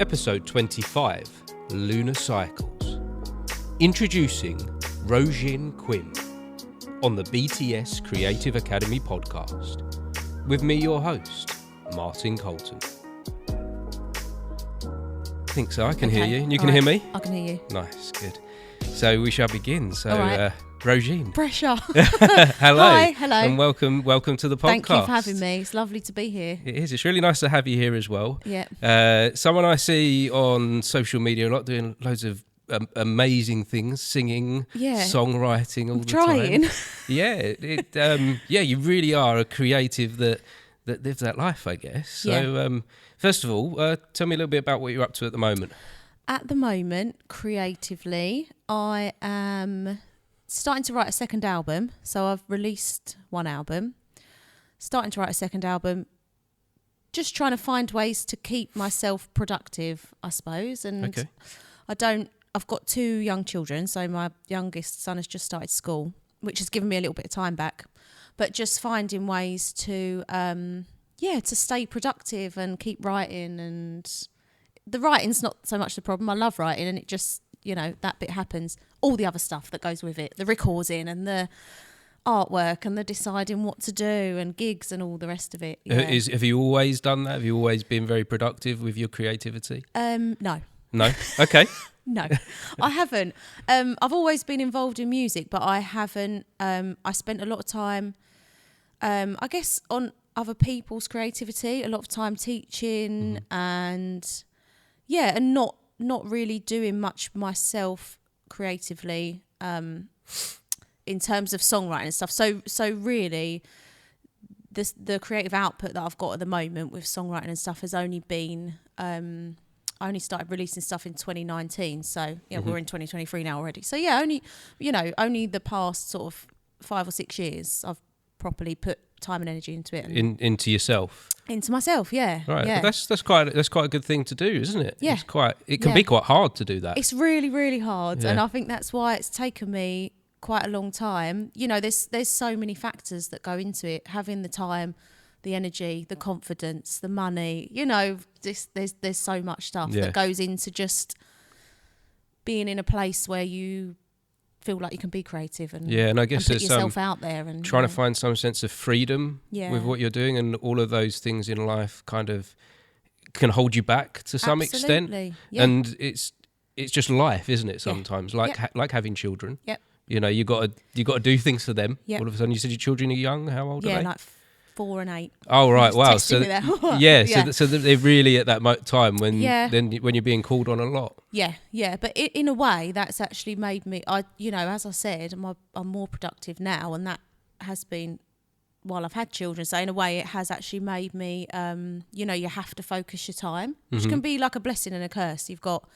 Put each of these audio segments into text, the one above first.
Episode 25, Lunar Cycles. Introducing Rosin Quinn on the BTS Creative Academy podcast. With me, your host, Martin Colton. I think so, I can hear you. And you can hear me? I can hear you. Nice, good. So we shall begin. So, right. Rosin. Pressure. Hello. Hi, hello. And welcome to the podcast. Thank you for having me. It's lovely to be here. It is. It's really nice to have you here as well. Yeah. Someone I see on social media a lot doing loads of amazing things, singing, songwriting all the trying. time. Yeah, you really are a creative that lives that life, I guess. So, first of all, tell me a little bit about what you're up to at the moment. At the moment, creatively, I am starting to write a second album. So I've released one album, starting to write a second album, just trying to find ways to keep myself productive, I suppose. And I've got 2 young children, so my youngest son has just started school, which has given me a little bit of time back. But just finding ways to stay productive and keep writing. And the writing's not so much the problem. I love writing, and it just, that bit happens. All the other stuff that goes with it, the recording and the artwork and the deciding what to do and gigs and all the rest of it. Yeah. Have you always done that? Have you always been very productive with your creativity? No. No? Okay. No, I haven't. I've always been involved in music, but I haven't. I spent a lot of time, I guess, on other people's creativity, a lot of time teaching and not really doing much myself creatively in terms of songwriting and stuff. So really, the creative output that I've got at the moment with songwriting and stuff has only been... I only started releasing stuff in 2019, so we're in 2023 now already. So only the past sort of 5 or 6 years I've properly put time and energy into it. And into yourself. Into myself, yeah. Right, yeah. But that's quite a good thing to do, isn't it? Yeah. It can be quite hard to do that. It's really, really hard, yeah. and I think that's why it's taken me quite a long time. There's so many factors that go into it, having the time, the energy, the confidence, the money, there's so much stuff that goes into just being in a place where you feel like you can be creative and I guess put yourself out there and trying to find some sense of freedom with what you're doing, and all of those things in life kind of can hold you back to some extent. Yeah. And it's just life, isn't it? Sometimes like having children. Yep. You got to do things for them. Yep. All of a sudden, you said your children are young. How old are they? Like 4 and 8. Oh right, wow. So so they're really at that time when when you're being called on a lot. Yeah. But in a way, that's actually made me. As I said, I'm more productive now, and that has been while I've had children. So in a way, it has actually made me. You have to focus your time, which can be like a blessing and a curse. You've got.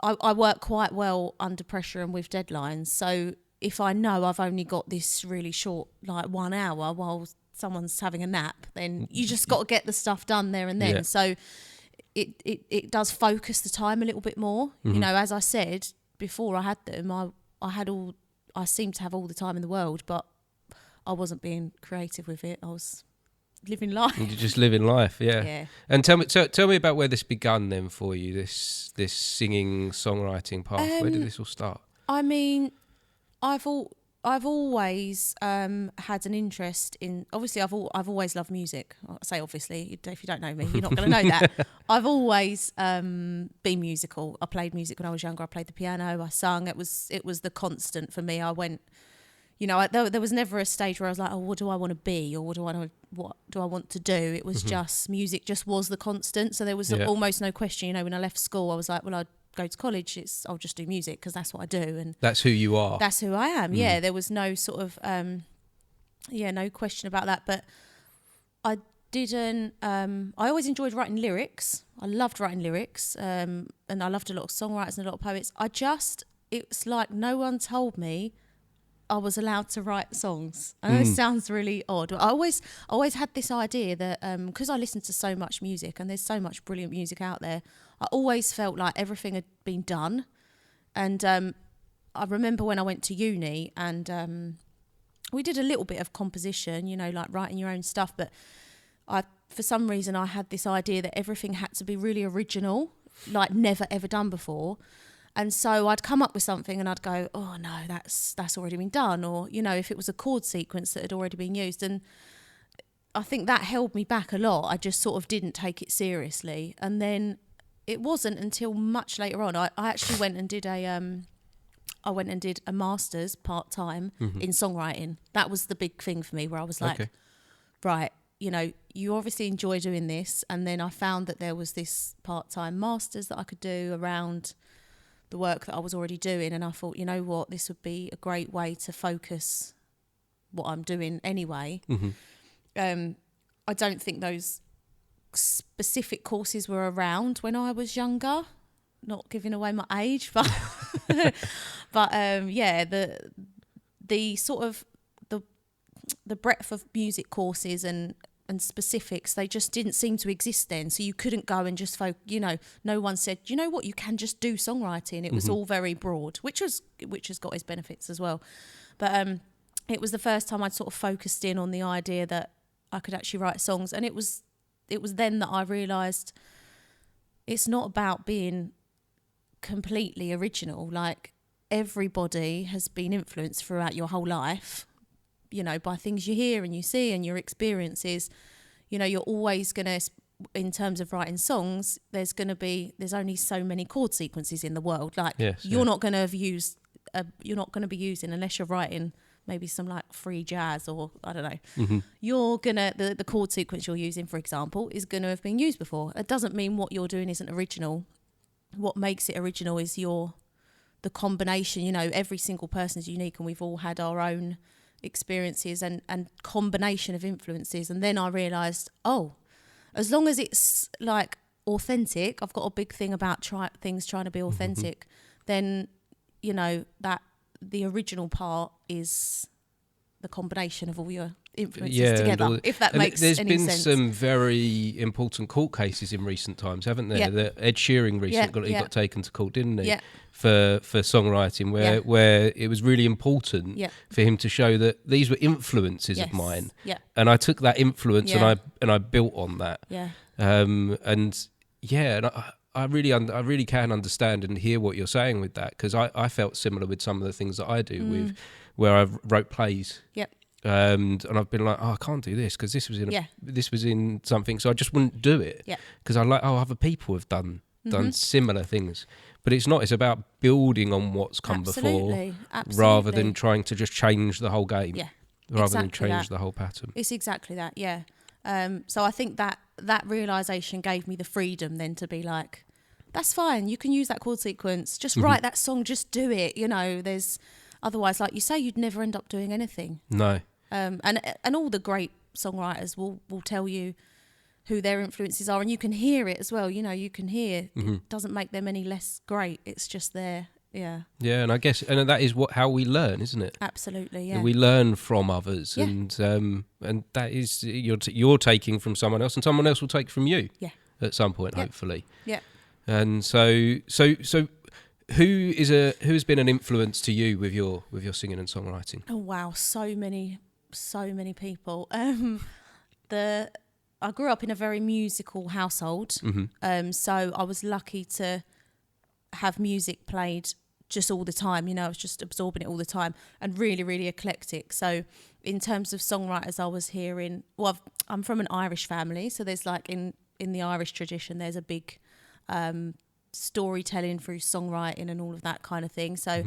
I work quite well under pressure and with deadlines. So if I know I've only got this really short, like 1 hour, while someone's having a nap, then you just got to get the stuff done there and then. Yeah. So it does focus the time a little bit more. As I said before, I had them. I seemed to have all the time in the world, but I wasn't being creative with it. I was living life. You're just living life, yeah. And tell me about where this begun then for you. This singing songwriting path. Where did this all start? I mean, I've always had an interest in. Obviously, I've always loved music. I say obviously, if you don't know me, you're not going to know that. I've always been musical. I played music when I was younger. I played the piano. I sung. It was the constant for me. I went. There was never a stage where I was like, oh, what do I want to be, or what do I want to do? It was just music. Just was the constant. So there was almost no question. When I left school, I was like, well, I'd go to college, I'll just do music because that's what I do, and that's who you are. That's who I am. Yeah, there was no sort of no question about that. But I didn't. I always enjoyed writing lyrics. I loved writing lyrics, and I loved a lot of songwriters and a lot of poets. It's like no one told me I was allowed to write songs. I know it sounds really odd, but I always had this idea that because I listened to so much music and there's so much brilliant music out there, I always felt like everything had been done. And I remember when I went to uni and we did a little bit of composition, like writing your own stuff, but for some reason, I had this idea that everything had to be really original, like never ever done before. And so I'd come up with something and I'd go, oh no, that's already been done. Or, you know, if it was a chord sequence that had already been used. And I think that held me back a lot. I just sort of didn't take it seriously. And then it wasn't until much later on, I actually went and did a master's part-time in songwriting. That was the big thing for me, where I was like, right, you know, you obviously enjoy doing this. And then I found that there was this part-time master's that I could do around the work that I was already doing. And I thought, you know what, this would be a great way to focus what I'm doing anyway. I don't think those specific courses were around when I was younger, not giving away my age, but yeah, the sort of the breadth of music courses and specifics, they just didn't seem to exist then. So you couldn't go and just you know, no one said, you know what, you can just do songwriting. It was all very broad, which has got its benefits as well. But it was the first time I'd sort of focused in on the idea that I could actually write songs. And it was then that I realised it's not about being completely original. Like, everybody has been influenced throughout your whole life, you know, by things you hear and you see and your experiences. You know, you're always going to, in terms of writing songs, there's only so many chord sequences in the world. Like, you're not going to be using, unless you're writing maybe some like free jazz or I don't know, you're gonna, the chord sequence you're using, for example, is going to have been used before. It doesn't mean what you're doing isn't original. What makes it original is the combination. You know, every single person is unique, and we've all had our own experiences and combination of influences. And then I realised, oh, as long as it's like authentic, I've got a big thing about things trying to be authentic, then, you know, that the original part is the combination of all your influences together, if that makes any sense. There's been some very important court cases in recent times, haven't there? That Ed Sheeran recently got taken to court, didn't he? For songwriting, where it was really important for him to show that these were influences of mine, and I took that influence and I built on that. I really can understand and hear what you're saying with that, because I felt similar with some of the things that I do with where I wrote plays. And I've been like, oh, I can't do this because this was in something, so I just wouldn't do it because I like, other people have done similar things. But it's not. It's about building on what's come before, rather than trying to just change the whole game, rather than change the whole pattern. It's exactly that, so I think that realisation gave me the freedom then to be like, that's fine, you can use that chord sequence, just write that song, just do it. You know, otherwise, like you say, you'd never end up doing anything. No. And all the great songwriters will tell you who their influences are, and you can hear it as well. You know, you can hear it doesn't make them any less great. It's just there. Yeah, and I guess, and that is how we learn, isn't it? Absolutely, yeah. We learn from others, and that is you're taking from someone else, and someone else will take from you. At some point, hopefully. And so who has been an influence to you with your singing and songwriting? Oh wow, so many people. I grew up in a very musical household, so I was lucky to have music played just all the time. You know, I was just absorbing it all the time, and really, really eclectic. So in terms of songwriters, I was hearing, I'm from an Irish family, so there's like in the Irish tradition, there's a big storytelling through songwriting and all of that kind of thing. So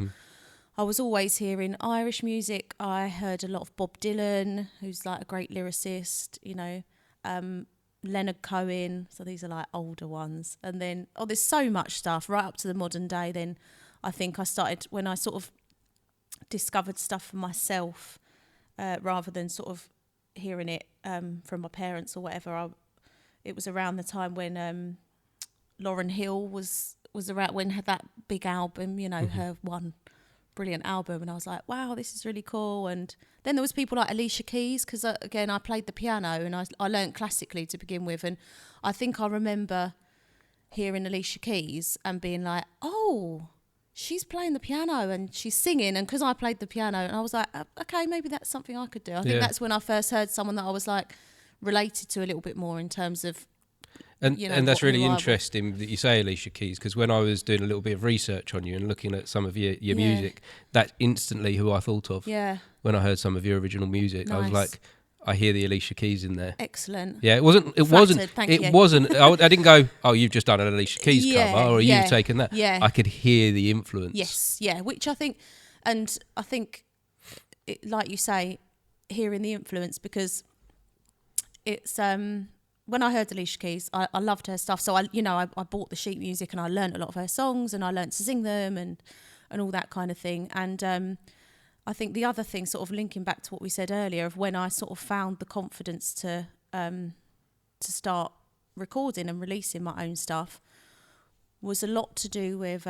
I was always hearing Irish music. I heard a lot of Bob Dylan, who's like a great lyricist, you know, Leonard Cohen. So these are like older ones. And then, there's so much stuff right up to the modern day. Then I think I started, when I sort of discovered stuff for myself, rather than sort of hearing it from my parents or whatever. It was around the time when Lauryn Hill was around, when had that big album, you know, her one brilliant album, and I was like, wow, this is really cool. And then there was people like Alicia Keys, because again, I played the piano and I learned classically to begin with, and I think I remember hearing Alicia Keys and being like, oh, she's playing the piano and she's singing, and because I played the piano, and I was like, okay, maybe that's something I could do. I think that's when I first heard someone that I was like related to a little bit more in terms of, and that's really interesting that you say Alicia Keys, because when I was doing a little bit of research on you and looking at some of your music, that's instantly who I thought of. Yeah. When I heard some of your original music, I was like, I hear the Alicia Keys in there. Excellent. Yeah, it wasn't. I didn't go, oh, you've just done an Alicia Keys cover, or you've taken that. Yeah. I could hear the influence. Yes, yeah. Which I think, like you say, hearing the influence, because it's when I heard Alicia Keys, I loved her stuff. So I bought the sheet music and I learned a lot of her songs and I learned to sing them and all that kind of thing. And I think the other thing, sort of linking back to what we said earlier, of when I sort of found the confidence to start recording and releasing my own stuff, was a lot to do with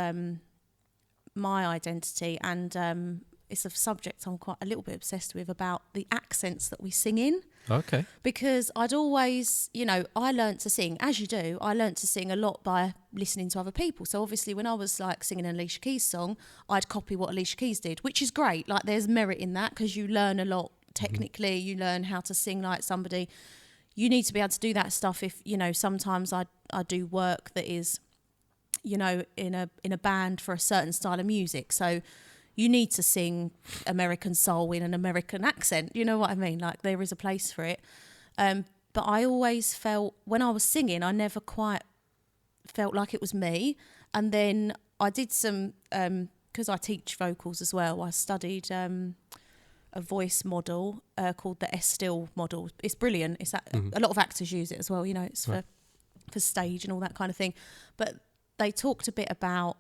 my identity, and it's a subject I'm quite a little bit obsessed with, about the accents that we sing in. Okay. Because I'd always, I learnt to sing, as you do, I learnt to sing a lot by listening to other people. So obviously when I was like singing an Alicia Keys song, I'd copy what Alicia Keys did, which is great. Like, there's merit in that, because you learn a lot technically, you learn how to sing like somebody. You need to be able to do that stuff if, sometimes I do work that is, in a band for a certain style of music. So you need to sing American soul in an American accent. You know what I mean? Like, there is a place for it. But I always felt, when I was singing, I never quite felt like it was me. And then I did some, because I teach vocals as well, I studied a voice model called the S-Still model. It's brilliant. It's a lot of actors use it as well. It's for stage and all that kind of thing. But they talked a bit about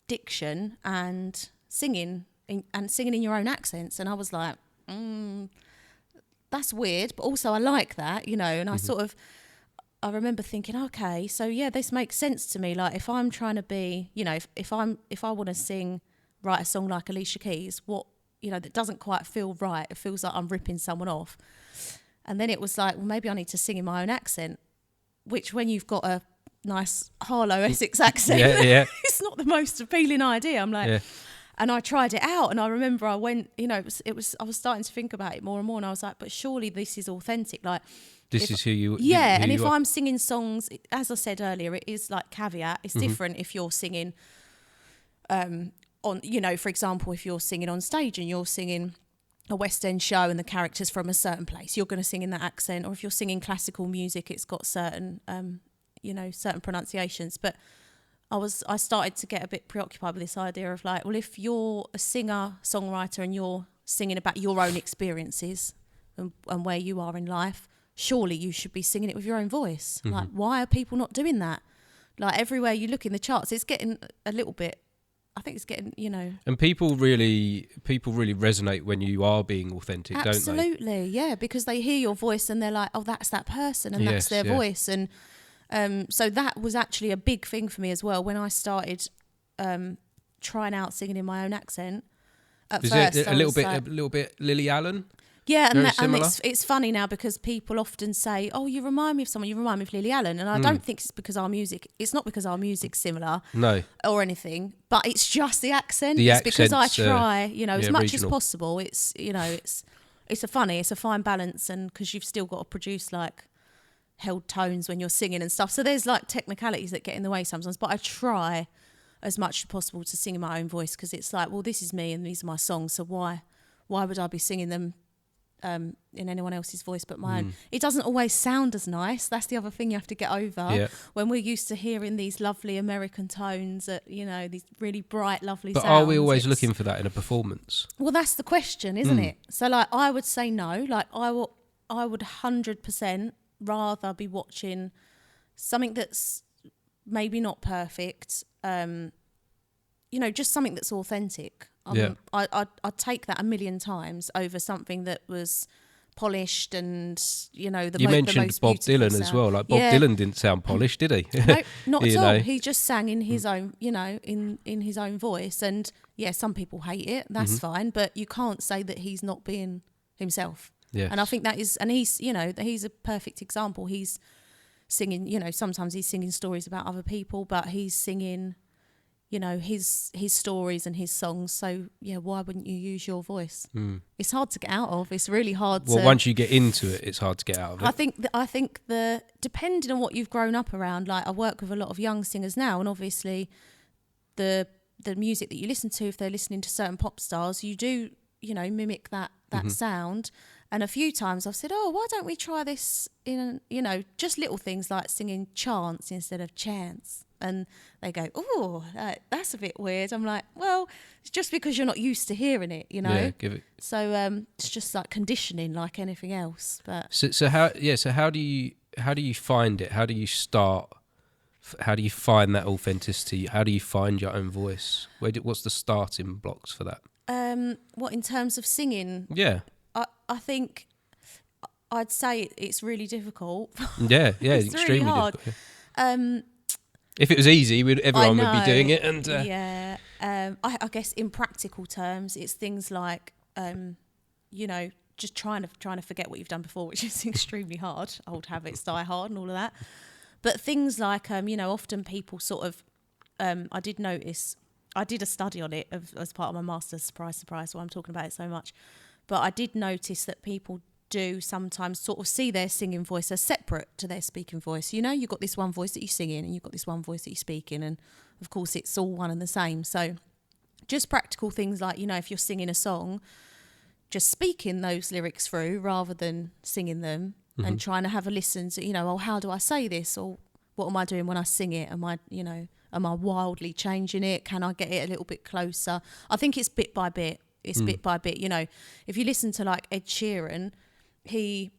diction and singing in your own accents, and I was like, that's weird, but also I like that, and I remember thinking, okay, so yeah, this makes sense to me. Like, if I'm trying to be, if I want to write a song like Alicia Keys, what, that doesn't quite feel right, it feels like I'm ripping someone off. And then it was like, well, maybe I need to sing in my own accent, which, when you've got a nice Harlow Essex accent, it's not the most appealing idea. I'm like, and I tried it out, and I remember I went, I was starting to think about it more and more, and I was like, but surely this is authentic. Like, this is who you and if are. I'm singing songs, as I said earlier, it is like caveat. It's different if you're singing on, for example, if you're singing on stage and you're singing a West End show and the character's from a certain place, you're going to sing in that accent. Or if you're singing classical music, it's got certain certain pronunciations. But I started to get a bit preoccupied with this idea of like, well, if you're a singer, songwriter, and you're singing about your own experiences and where you are in life, surely you should be singing it with your own voice. Like, why are people not doing that? Like, everywhere you look in the charts, it's getting a little bit, I think it's getting, And people really resonate when you are being authentic, don't they? Absolutely, yeah, because they hear your voice and they're like, oh, that's that person, and that's their voice. And so that was actually a big thing for me as well when I started trying out singing in my own accent. At first, it a little bit Lily Allen? Yeah, and it's funny now because people often say, "Oh, you remind me of someone. You remind me of Lily Allen," and I don't think it's because our music. It's not because our music's similar, no, or anything. But it's just the accent. It's because I try, as much regional. as possible. It's it's a fine balance, and because you've still got to produce like held tones when you're singing and stuff. So there's like technicalities that get in the way sometimes. But I try as much as possible to sing in my own voice, because it's like, well, this is me and these are my songs. So why would I be singing them in anyone else's voice but mine? It doesn't always sound as nice. That's the other thing you have to get over. When we're used to hearing these lovely American tones, these really bright, lovely sounds. But are we always looking for that in a performance? Well, that's the question, isn't it? So like, I would say no. Like, I would 100% rather be watching something that's maybe not perfect, just something that's authentic. I'd take that a million times over something that was polished and, you mentioned Bob Dylan sound. as well. Like, Bob Dylan didn't sound polished, did he? No, not at all. He just sang in his own, in his own voice. And yeah, some people hate it. That's fine. But you can't say that he's not being himself. Yes. And I think that is, and he's a perfect example. He's singing, sometimes he's singing stories about other people, but he's singing you know, his stories and his songs. So yeah, why wouldn't you use your voice? It's hard to get out of. It's really hard to... Well, once you get into it, it's hard to get out of it. I think the depending on what you've grown up around, like I work with a lot of young singers now, and obviously the music that you listen to, if they're listening to certain pop stars, you do, you know, mimic that sound. And a few times I've said, oh, why don't we try this in, you know, just little things like singing chants instead of chants. And they go, oh, that's a bit weird. I'm like, well, it's just because you're not used to hearing it, you know. Yeah, give it. So it's just like conditioning, like anything else. But so how do you find it? How do you start? How do you find that authenticity? How do you find your own voice? What's the starting blocks for that? What, in terms of singing? Yeah. I think I'd say it's really difficult. Yeah, it's extremely really hard. Difficult. If it was easy, everyone would be doing it. And I guess in practical terms, it's things like, you know, just trying to forget what you've done before, which is extremely hard. Old habits die hard and all of that. But things like, you know, often people sort of, I did notice, I did a study on it as part of my master's, surprise, why I'm talking about it so much. But I did notice that people do sometimes sort of see their singing voice as separate to their speaking voice. You know, you've got this one voice that you sing in and you've got this one voice that you speak in, and of course it's all one and the same. So just practical things like, you know, if you're singing a song, just speaking those lyrics through rather than singing them, and trying to have a listen to, you know, oh, how do I say this? Or what am I doing when I sing it? Am I wildly changing it? Can I get it a little bit closer? I think it's bit by bit. It's bit by bit. You know, if you listen to like Ed Sheeran, he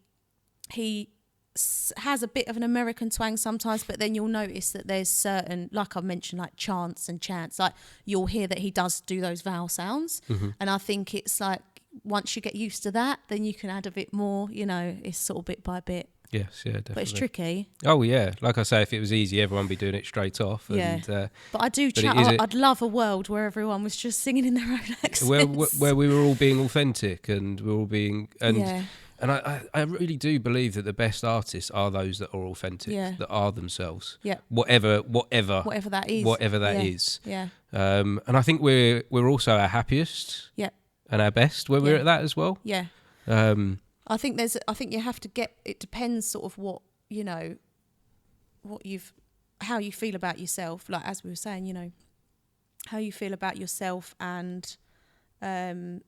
has a bit of an American twang sometimes, but then you'll notice that there's certain, like I mentioned, like chants and chants, like you'll hear that he does do those vowel sounds. And I think it's like, once you get used to that, then you can add a bit more, you know, it's sort of bit by bit. Yes, yeah, definitely. But it's tricky. Oh, yeah. Like I say, if it was easy, everyone would be doing it straight off. Yeah. And, but I do I'd love a world where everyone was just singing in their own accents. Where we were all being authentic and we're all being... And I really do believe that the best artists are those that are authentic, that are themselves. Yeah. Whatever that is. Whatever that is. Yeah. And I think we're also our happiest. Yeah. And our best when we're at that as well. Yeah. I think you have to get, it depends sort of what, you know, how you feel about yourself. Like, as we were saying, you know, how you feel about yourself, and I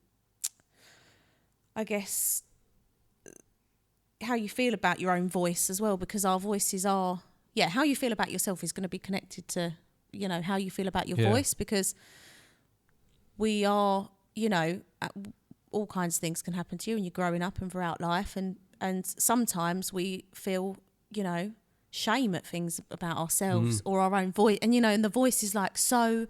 guess how you feel about your own voice as well, because our voices are, how you feel about yourself is going to be connected to, you know, how you feel about your voice, because we are, you know, all kinds of things can happen to you when you're growing up and throughout life, and sometimes we feel, you know, shame at things about ourselves or our own voice, and you know, and the voice is like so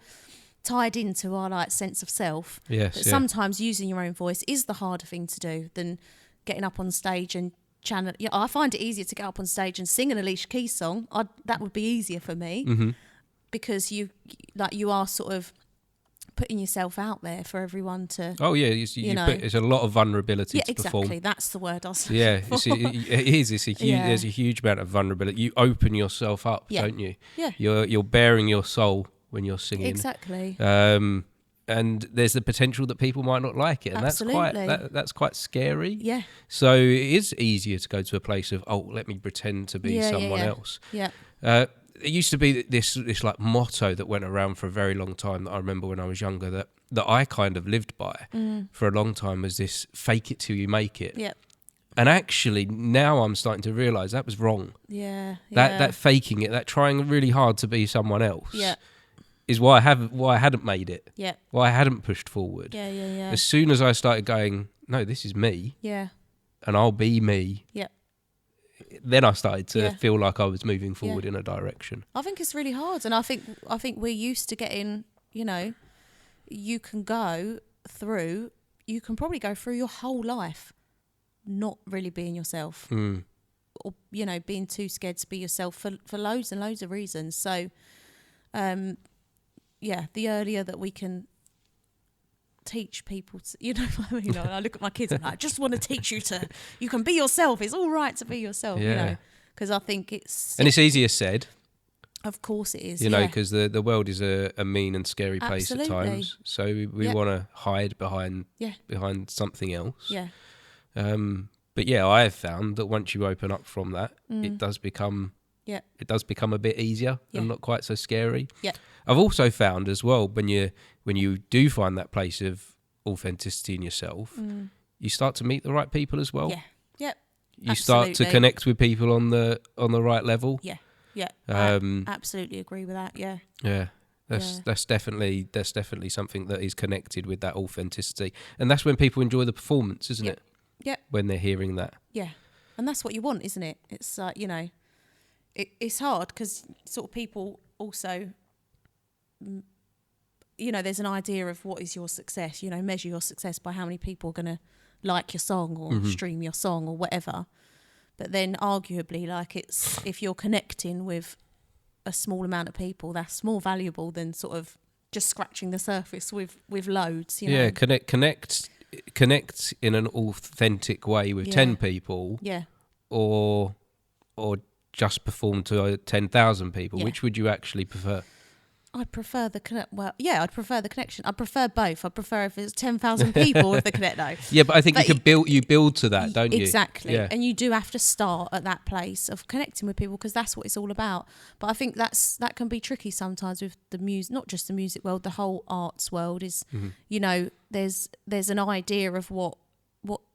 tied into our like sense of self that sometimes using your own voice is the harder thing to do than getting up on stage and channel. Yeah, I find it easier to get up on stage and sing an Alicia Keys song. That would be easier for me because you are sort of putting yourself out there for everyone to. Oh yeah, it's a lot of vulnerability to perform. Exactly. That's the word I was looking for. It is. There's a huge amount of vulnerability. You open yourself up, don't you? Yeah. You're bearing your soul when you're singing. Exactly. And there's the potential that people might not like it, and that's quite scary. Yeah. So it is easier to go to a place of, oh, let me pretend to be someone else. Yeah. It used to be this like motto that went around for a very long time that I remember when I was younger that I kind of lived by for a long time, was this fake it till you make it. Yeah. And actually now I'm starting to realise that was wrong. Yeah. That faking it, that trying really hard to be someone else. Yeah. Is why I hadn't made it. Yeah. Why I hadn't pushed forward. Yeah. As soon as I started going, no, this is me. Yeah. And I'll be me. Yeah. Then I started to feel like I was moving forward in a direction. I think it's really hard, and I think we're used to getting, you know, you can probably go through your whole life not really being yourself, or you know, being too scared to be yourself for loads and loads of reasons. So, the earlier that we can teach people to, you know what I mean? I look at my kids and I'm like, I just want to teach you can be yourself. It's all right to be yourself, you know, because I think it's... And it's easier said. Of course it is. You know, because the world is a mean and scary place at times. So we want to hide behind something else. Yeah. But yeah, I have found that once you open up from that, it does become a bit easier and not quite so scary. Yeah. I've also found as well, when you do find that place of authenticity in yourself, you start to meet the right people as well. Yeah. Yep. You start to connect with people on the right level. Yeah. Yeah. I absolutely agree with that. Yeah. Yeah. That's definitely something that is connected with that authenticity, and that's when people enjoy the performance, isn't it? Yeah. When they're hearing that. Yeah, and that's what you want, isn't it? It's like, it's hard because sort of people also, there's an idea of what is your success. Measure your success by how many people are going to like your song or stream your song or whatever. But then arguably, like, it's if you're connecting with a small amount of people, that's more valuable than sort of just scratching the surface with loads. Yeah, connect in an authentic way with 10 people. Yeah. Or just perform to 10,000 people. Yeah. Which would you actually prefer? I'd prefer I'd prefer the connection. I'd prefer both. I'd prefer if it's 10,000 people with the connect though. Yeah, but I think you build to that, don't you? Exactly. Yeah. And you do have to start at that place of connecting with people because that's what it's all about. But I think that can be tricky sometimes with the music, not just the music world, the whole arts world is, there's an idea of what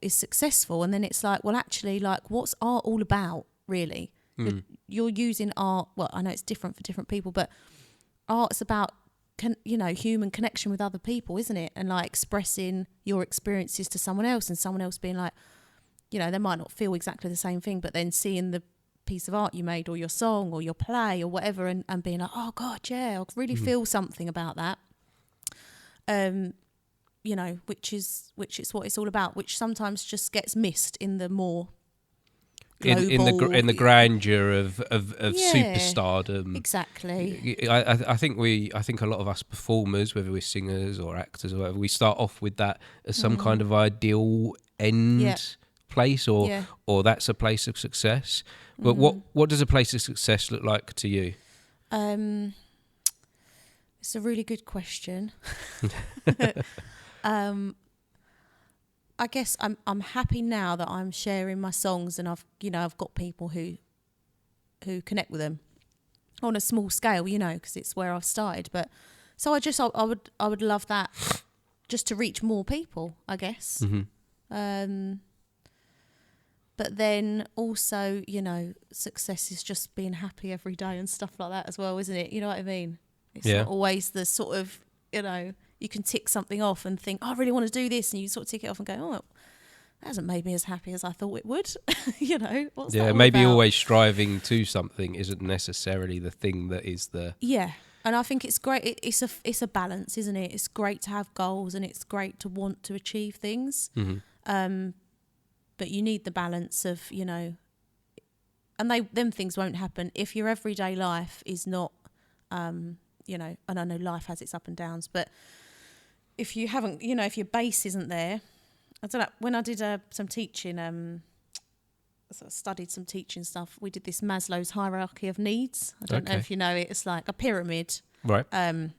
is successful, and then it's like, well, actually, like, what's art all about, really? You're using art, well, I know it's different for different people, but art's about, human connection with other people, isn't it? And like expressing your experiences to someone else, and someone else being like, they might not feel exactly the same thing, but then seeing the piece of art you made or your song or your play or whatever and being like, oh God, yeah, I really feel something about that. Which is what it's all about, which sometimes just gets missed in the more global, in the grandeur of superstardom. Exactly. I think a lot of us performers, whether we're singers or actors or whatever, we start off with that as some kind of ideal end place, or that's a place of success. But what does a place of success look like to you? It's a really good question. I guess I'm happy now that I'm sharing my songs, and I've got people who connect with them on a small scale, because it's where I've started. But so I would love that, just to reach more people, I guess. But then also, success is just being happy every day and stuff like that as well, isn't it? You know what I mean? It's not always the sort of, you can tick something off and think, oh, I really want to do this, and you sort of tick it off and go, oh, that hasn't made me as happy as I thought it would. What's that all maybe about? Always striving to something isn't necessarily the thing that is the... Yeah, and I think it's great. It's a balance, isn't it? It's great to have goals, and it's great to want to achieve things. But you need the balance of, and them things won't happen if your everyday life is not, and I know life has its up and downs, but if you haven't, if your base isn't there, I don't know, when I did some teaching, I studied some teaching stuff, we did this Maslow's hierarchy of needs. I don't know if you know it. It's like a pyramid. Right. And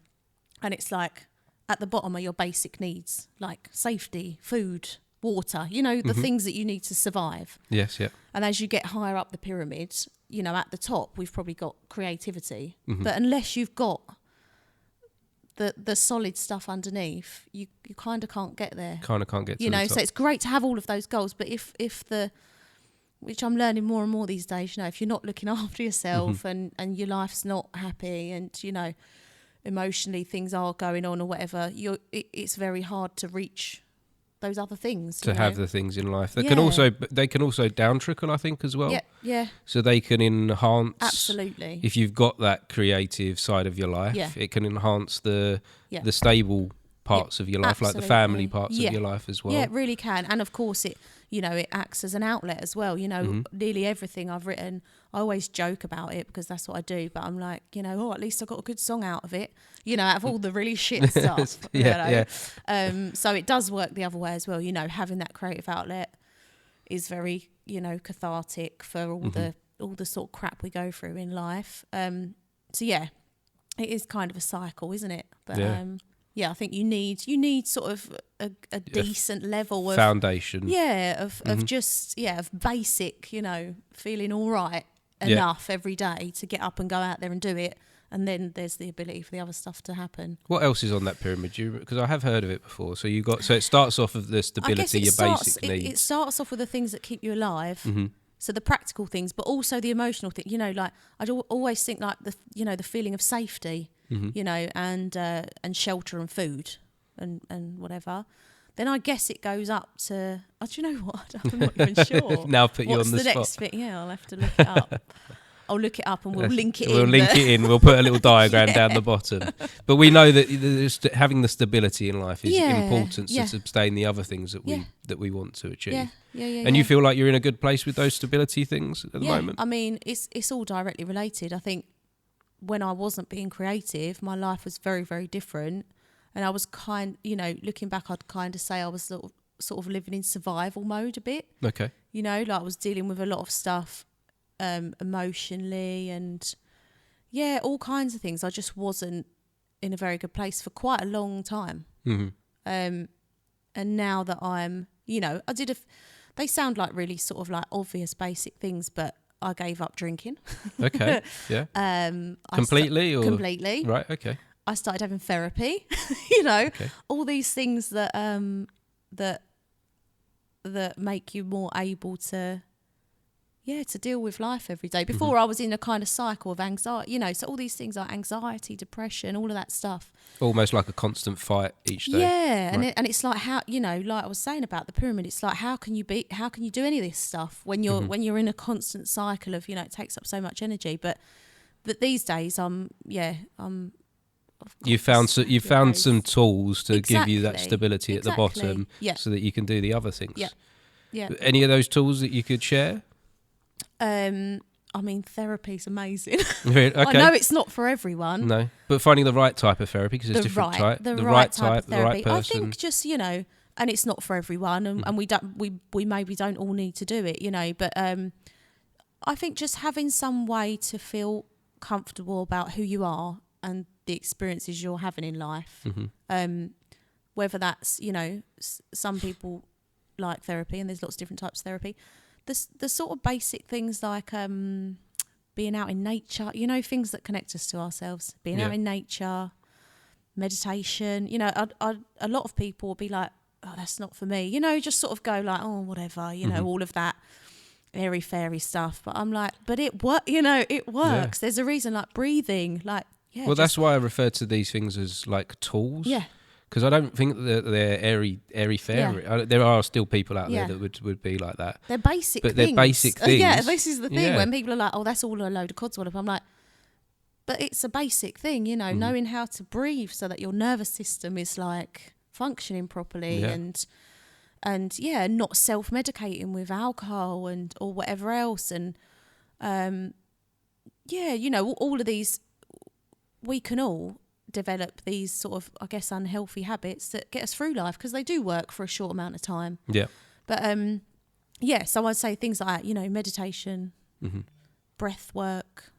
it's like at the bottom are your basic needs, like safety, food, water, the things that you need to survive. Yes, yeah. And as you get higher up the pyramid, at the top, we've probably got creativity. But unless you've got the solid stuff underneath, you kind of can't get there. Can't get to the top. So it's great to have all of those goals, but if which I'm learning more and more these days, if you're not looking after yourself and your life's not happy, and emotionally things are going on or whatever, it's very hard to reach those other things. To have the things in life. They can also down trickle, I think, as well. Yeah. So they can enhance. Absolutely. If you've got that creative side of your life, it can enhance the stable parts of your life, like the family parts of your life as well. Yeah, it really can. And of course it acts as an outlet as well. Nearly everything I've written, I always joke about it because that's what I do, but I'm like, at least I got a good song out of it, out of all the really shit stuff. So it does work the other way as well. Having that creative outlet is very, cathartic for all the sort of crap we go through in life. yeah, it is kind of a cycle, isn't it? But I think you need sort of a decent level of foundation. Yeah, of basic, feeling all right enough every day to get up and go out there and do it. And then there's the ability for the other stuff to happen. What else is on that pyramid? Because I have heard of it before. So it starts off of the stability, your basic needs. It starts off with the things that keep you alive. Mm-hmm. So the practical things, but also the emotional thing. Like I'd always think like the feeling of safety, and shelter and food and whatever. Then I guess it goes up to. Oh, do you know what? I'm not even sure. Now I'll put you What's on the spot. Next bit? Yeah, I'll have to look it up. I'll look it up and we'll link it in. We'll link it in. We'll put a little diagram down the bottom. But we know that having the stability in life is important to sustain the other things that we want to achieve. And you feel like you're in a good place with those stability things at the moment? I mean, it's all directly related. I think when I wasn't being creative, my life was very, very different. And I was looking back, I'd kind of say I was sort of living in survival mode a bit. Okay. Like I was dealing with a lot of stuff emotionally and all kinds of things. I just wasn't in a very good place for quite a long time. Mm-hmm. And now that I'm, they sound like really sort of like obvious basic things, but I gave up drinking. Okay. Yeah. Completely or? Completely. Right. Okay. I started having therapy, all these things that that make you more able to deal with life every day. Before I was in a kind of cycle of anxiety, so all these things like anxiety, depression, all of that stuff. Almost like a constant fight each day. Yeah, right. and it's like how, like I was saying about the pyramid, it's like how can you do any of this stuff when you're in a constant cycle of, it takes up so much energy. But these days You've found some tools to give you that stability at the bottom so that you can do the other things. Yeah. Yeah. Any of those tools that you could share? I mean, therapy's amazing. Okay. I know it's not for everyone. No, but finding the right type of therapy, because there's different types. The right type of therapy. The right person. I think just, and it's not for everyone, and we maybe don't all need to do it, but I think just having some way to feel comfortable about who you are and the experiences you're having in life, whether that's, some people like therapy, and there's lots of different types of therapy. The sort of basic things like being out in nature, things that connect us to ourselves, being out in nature, meditation. A lot of people will be like, oh, that's not for me. Just sort of go like, oh, whatever, all of that airy fairy stuff. But I'm like, but it works. Yeah. There's a reason, like breathing, like, yeah. Well, that's why I refer to these things as like tools. Yeah. Because I don't think that they're airy fairy. Yeah. There are still people out there that would be like that. They're basic things. But they're basic things. Yeah, this is the thing. When people are like, oh, that's all a load of codswallop. I'm like, but it's a basic thing, knowing how to breathe so that your nervous system is like functioning properly and not self-medicating with alcohol or whatever else. And, all of these, we can all develop these sort of, I guess, unhealthy habits that get us through life because they do work for a short amount of time. Yeah. But so I'd say things like that, meditation, breath work,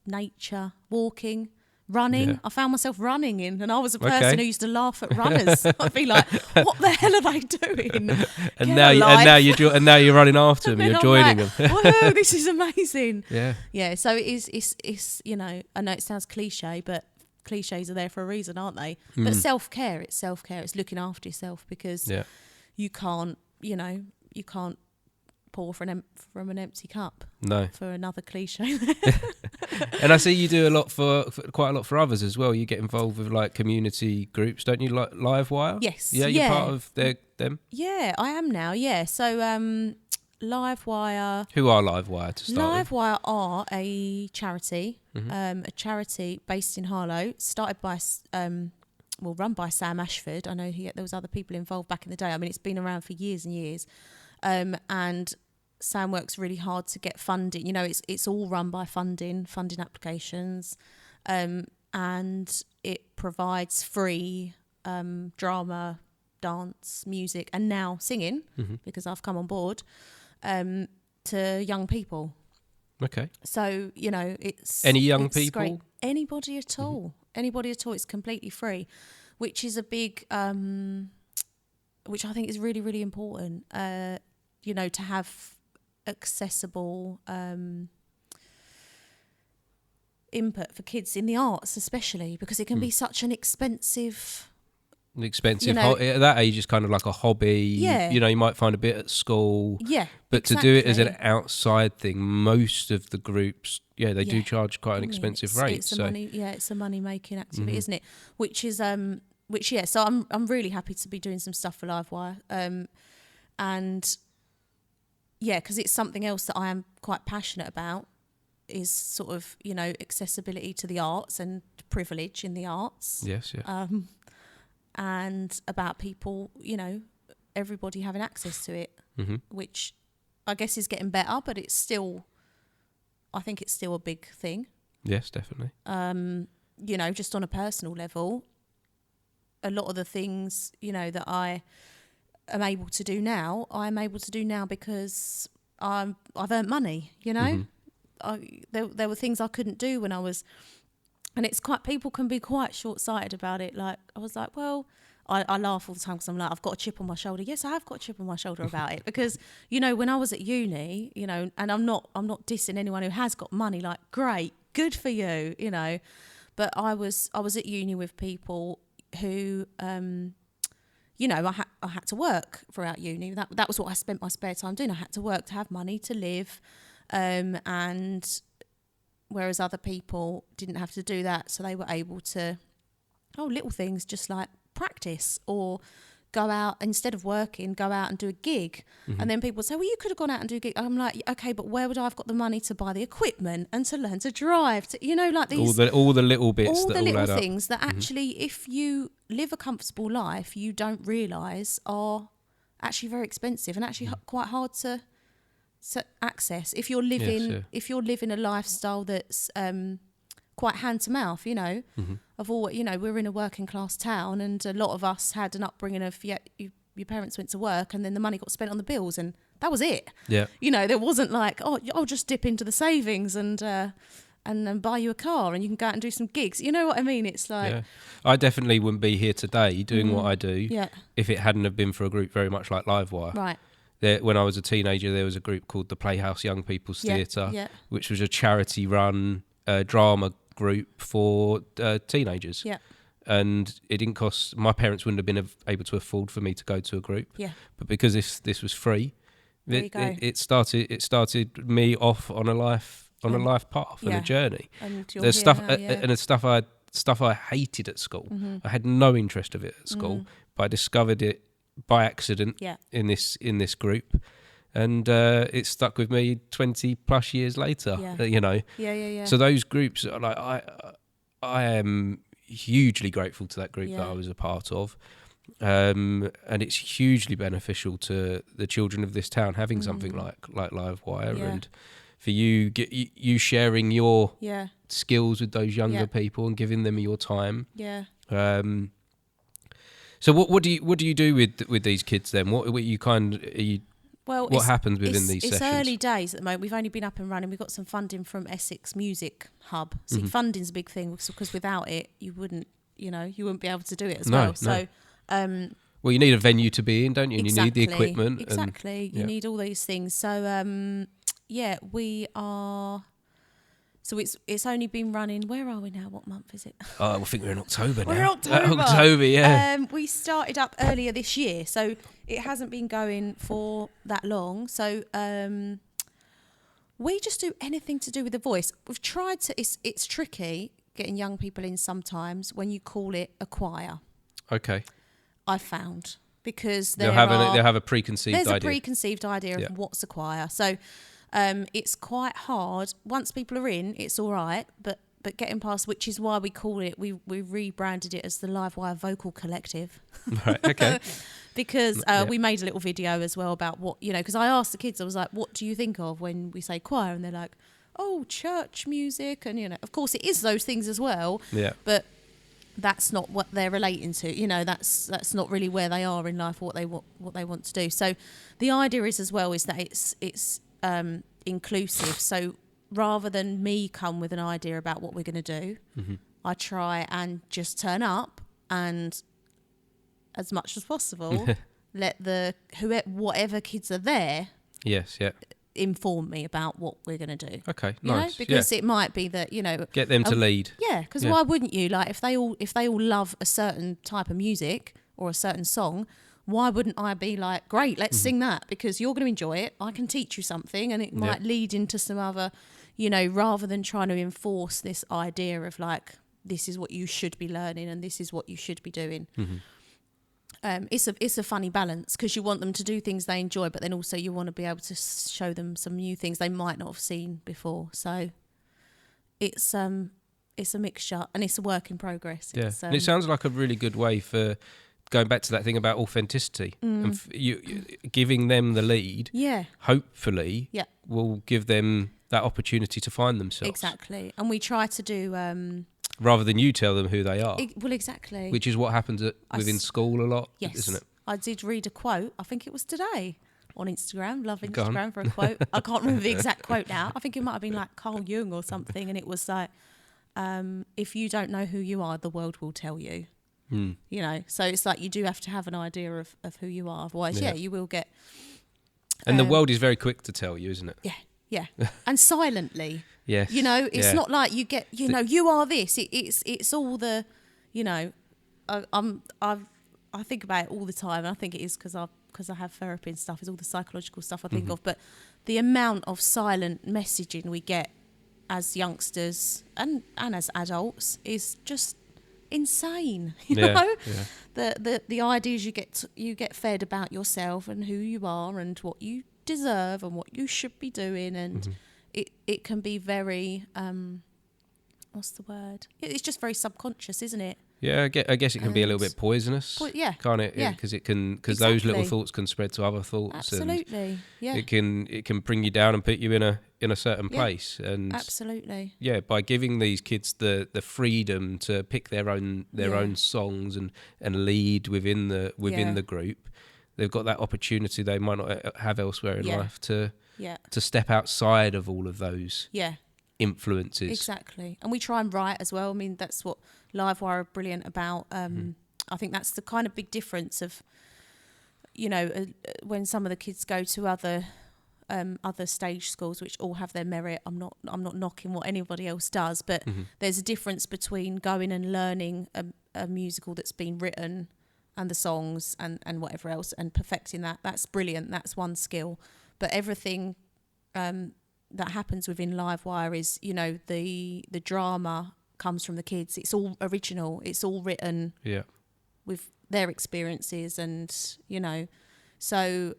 nature, walking, running. Yeah. I found myself running and I was a person who used to laugh at runners. I'd be like, what the hell are they doing? And now you're running after them, you're joining them. Whoa, this is amazing. Yeah. Yeah, so it's I know it sounds cliche, but cliches are there for a reason, aren't they? But self-care, it's looking after yourself because you can't pour from an empty cup. No. For another cliche. And I see you do quite a lot for others as well. You get involved with like community groups, don't you? Like Livewire? Yes. Yeah, you're part of them? Yeah, I am now, yeah. So Livewire. Who are Livewire to start Livewire are a charity, a charity based in Harlow, started by, run by Sam Ashford. I know there was other people involved back in the day. I mean, it's been around for years and years. And Sam works really hard to get funding. It's all run by funding applications, and it provides free drama, dance, music, and now singing because I've come on board to young people. Okay. So it's any young it's people. Great. Anybody at all. Anybody at all. It's completely free, which is a big, which I think is really, really important, you know, to have accessible input for kids in the arts, especially because it can be such an expensive, you know, at that age it's kind of like a hobby. You know, you might find a bit at school, but exactly. To do it as an outside thing, most of the groups they do charge quite an expensive rate. It's a money making activity, isn't it? Which is so I'm really happy to be doing some stuff for Livewire, and because it's something else that I am quite passionate about, is sort of, you know, accessibility to the arts and privilege in the arts. And about people, you know, everybody having access to it, which I guess is getting better, but it's still, I think it's still a big thing. Yes, definitely. You know, just on a personal level, a lot of the things, you know, that I am able to do now, I'm able to do now because I've earned money, you know. There were things I couldn't do when I was, and it's quite, people can be quite short-sighted about it. Like, I was like, well, I laugh all the time because I'm like, I've got a chip on my shoulder. Yes, I have got a chip on my shoulder about it, because, you know, when I was at uni, you know, and I'm not dissing anyone who has got money, like, great, good for you, you know, but I was at uni with people who, you know, I had to work throughout uni. That was what I spent my spare time doing. I had to work to have money to live, and whereas other people didn't have to do that, so they were able to, little things, just like practice or go out, instead of working, go out and do a gig. And then people say, well, you could have gone out and do a gig. I'm like, okay, but where would I have got the money to buy the equipment and to learn to drive, to, you know, like these all the little bits, all that the all little things that actually, if you live a comfortable life, you don't realise are actually very expensive and actually quite hard to access if you're living if you're living a lifestyle that's quite hand to mouth, you know. Of all, you know, we're in a working class town, and a lot of us had an upbringing of your parents went to work and then the money got spent on the bills and that was it. You know, there wasn't like, I'll just dip into the savings and then buy you a car and you can go out and do some gigs. You know what I mean? It's like, I definitely wouldn't be here today doing what I do if it hadn't have been for a group very much like Livewire. Right. When I was a teenager, there was a group called the Playhouse Young People's Theatre, which was a charity-run drama group for teenagers. And it didn't cost, my parents wouldn't have been able to afford for me to go to a group. But because this was free, it started me off on a life path and a journey. And there's stuff and it's stuff I hated at school. I had no interest of it at school, but I discovered it by accident in this group, and it stuck with me 20 plus years later. You know. So those groups are like, I am hugely grateful to that group that I was a part of, and it's hugely beneficial to the children of this town having something like Livewire, and for you sharing your skills with those younger people and giving them your time. So what do you do with these kids then? What happens within these sessions? It's early days at the moment. We've only been up and running. We've got some funding from Essex Music Hub. See, funding's a big thing, because without it, you wouldn't be able to do it as well. So, well, you need a venue to be in, don't you? And you need the equipment. Exactly. You need all these things. So, we are. So it's only been running. Where are we now? What month is it? I think we're in October now. We're in October. October, we started up earlier this year, so it hasn't been going for that long. So we just do anything to do with the voice. We've tried to. It's tricky getting young people in sometimes when you call it a choir. Okay. I found, because they'll have a preconceived idea. There's a preconceived idea of what's a choir. So. It's quite hard. Once people are in, it's all right, but getting past, which is why we call it, we rebranded it as the Livewire Vocal Collective. Right, okay. Because we made a little video as well about what, you know, because I asked the kids, I was like, what do you think of when we say choir? And they're like, oh, church music. And, you know, of course it is those things as well. Yeah. But that's not what they're relating to. You know, that's not really where they are in life, what they want to do. So the idea is as well is that it's inclusive. So rather than me come with an idea about what we're going to do, I try and just turn up and, as much as possible, let whatever kids are there. Yes, yeah. Inform me about what we're going to do. Okay, you nice. Know? Because it might be that, get them to lead. Yeah, because why wouldn't you? Like if they all love a certain type of music or a certain song, why wouldn't I be like, great, let's sing that, because you're going to enjoy it. I can teach you something, and it might lead into some other, rather than trying to enforce this idea of like, this is what you should be learning and this is what you should be doing. It's a funny balance, because you want them to do things they enjoy, but then also you want to be able to show them some new things they might not have seen before. So it's a mixture, and it's a work in progress. Yeah, and it sounds like a really good way for going back to that thing about authenticity and you giving them the lead. Yeah, hopefully, will give them that opportunity to find themselves. Exactly, and we try to do. Rather than you tell them who they are. Well, exactly. Which is what happens within school a lot, isn't it? I did read a quote, I think it was today, on Instagram. Love Instagram for a quote. I can't remember the exact quote now. I think it might have been like Carl Jung or something, and it was like, if you don't know who you are, the world will tell you. So it's like you do have to have an idea of who you are. Otherwise, you will get... And the world is very quick to tell you, isn't it? Yeah. And silently. Yes. It's not like you get, you are this. It's all the, I think about it all the time, and I think it is because I have therapy and stuff. It's all the psychological stuff I think of. But the amount of silent messaging we get as youngsters and as adults is just insane. You know, the ideas you get fed about yourself and who you are and what you deserve and what you should be doing, and it can be very what's the word? It's just very subconscious, isn't it? Yeah, I guess it can be a little bit poisonous, can't it? Yeah, because those little thoughts can spread to other thoughts. Absolutely, and it can bring you down and put you in a certain place. And absolutely, by giving these kids the freedom to pick their own songs and lead within the group, they've got that opportunity they might not have elsewhere in life to step outside of all of those influences. Exactly, and we try and write as well. I mean, that's what Livewire are brilliant about. I think that's the kind of big difference of, when some of the kids go to other stage schools, which all have their merit. I'm not knocking what anybody else does, but there's a difference between going and learning a musical that's been written and the songs and whatever else and perfecting that. That's brilliant. That's one skill. But everything that happens within Livewire is, the drama comes from the kids. It's all original. It's all written with their experiences, and so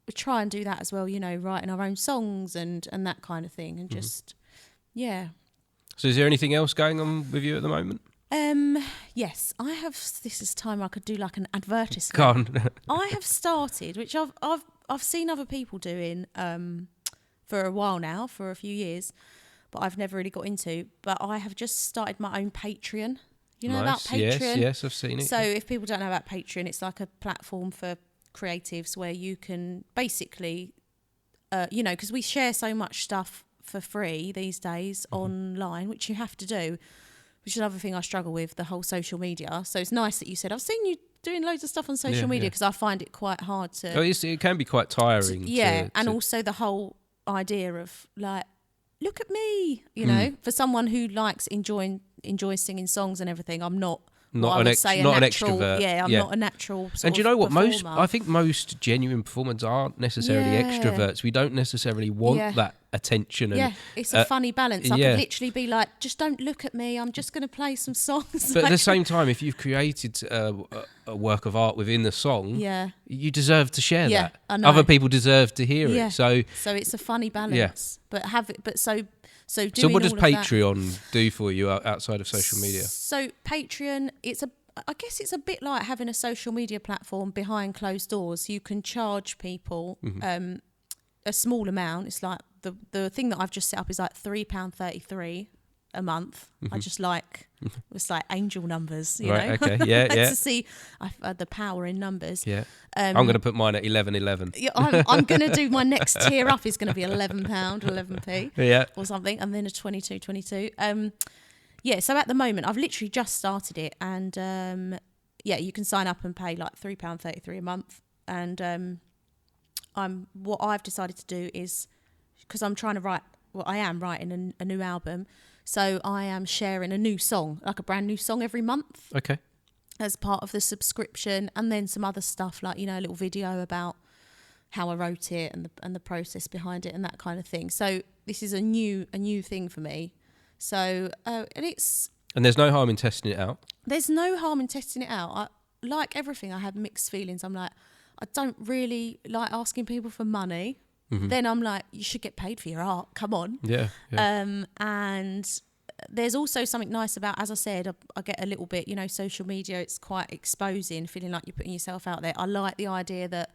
we try and do that as well. Writing our own songs and that kind of thing, and just So, is there anything else going on with you at the moment? Yes, I have. This is time I could do like an advertisement. Go on. I have started, which I've seen other people doing for a while now, for a few years, but I've never really got into. But I have just started my own Patreon. You know about Patreon? Yes, I've seen it. So if people don't know about Patreon, it's like a platform for creatives where you can basically, because we share so much stuff for free these days online, which you have to do, which is another thing I struggle with, the whole social media. So it's nice that you said, I've seen you doing loads of stuff on social media, because I find it quite hard to... it can be quite tiring. And also the whole idea of like, look at me, for someone who enjoys singing songs and everything. I'm not an extrovert. Yeah, I'm not a natural sort And you know what? performer. I think most genuine performers aren't necessarily extroverts. We don't necessarily want that attention. And, it's a funny balance. I could literally be like, just don't look at me. I'm just going to play some songs. But at the same time, if you've created a work of art within the song, you deserve to share that. I know. Other people deserve to hear it. So it's a funny balance. So what does Patreon do for you outside of social media? So Patreon, I guess it's a bit like having a social media platform behind closed doors. You can charge people a small amount. It's like the thing that I've just set up is like £3.33 a month. I just like, it's like angel numbers, you right, know? okay, yeah, yeah. To see the power in numbers. Yeah. I'm going to put mine at 11.11. Yeah, I'm going to do my next tier up is going to be £11, 11p Yeah. or something, and then a 22. Yeah, so at the moment, I've literally just started it, and yeah, you can sign up and pay like £3.33 a month. And what I've decided to do is, because I'm trying to write, well, I am writing a new album, so I am sharing a new song, like a brand new song every month. Okay. As part of the subscription, and then some other stuff like, you know, a little video about how I wrote it and the process behind it and that kind of thing. So this is a new thing for me. So and there's no harm in testing it out. There's no harm in testing it out. Like everything, I have mixed feelings. I'm like, I don't really like asking people for money. Mm-hmm. Then I'm like, you should get paid for your art. Come on. Yeah. And there's also something nice about, as I said, I get a little bit, you know, social media, it's quite exposing, feeling like you're putting yourself out there. I like the idea that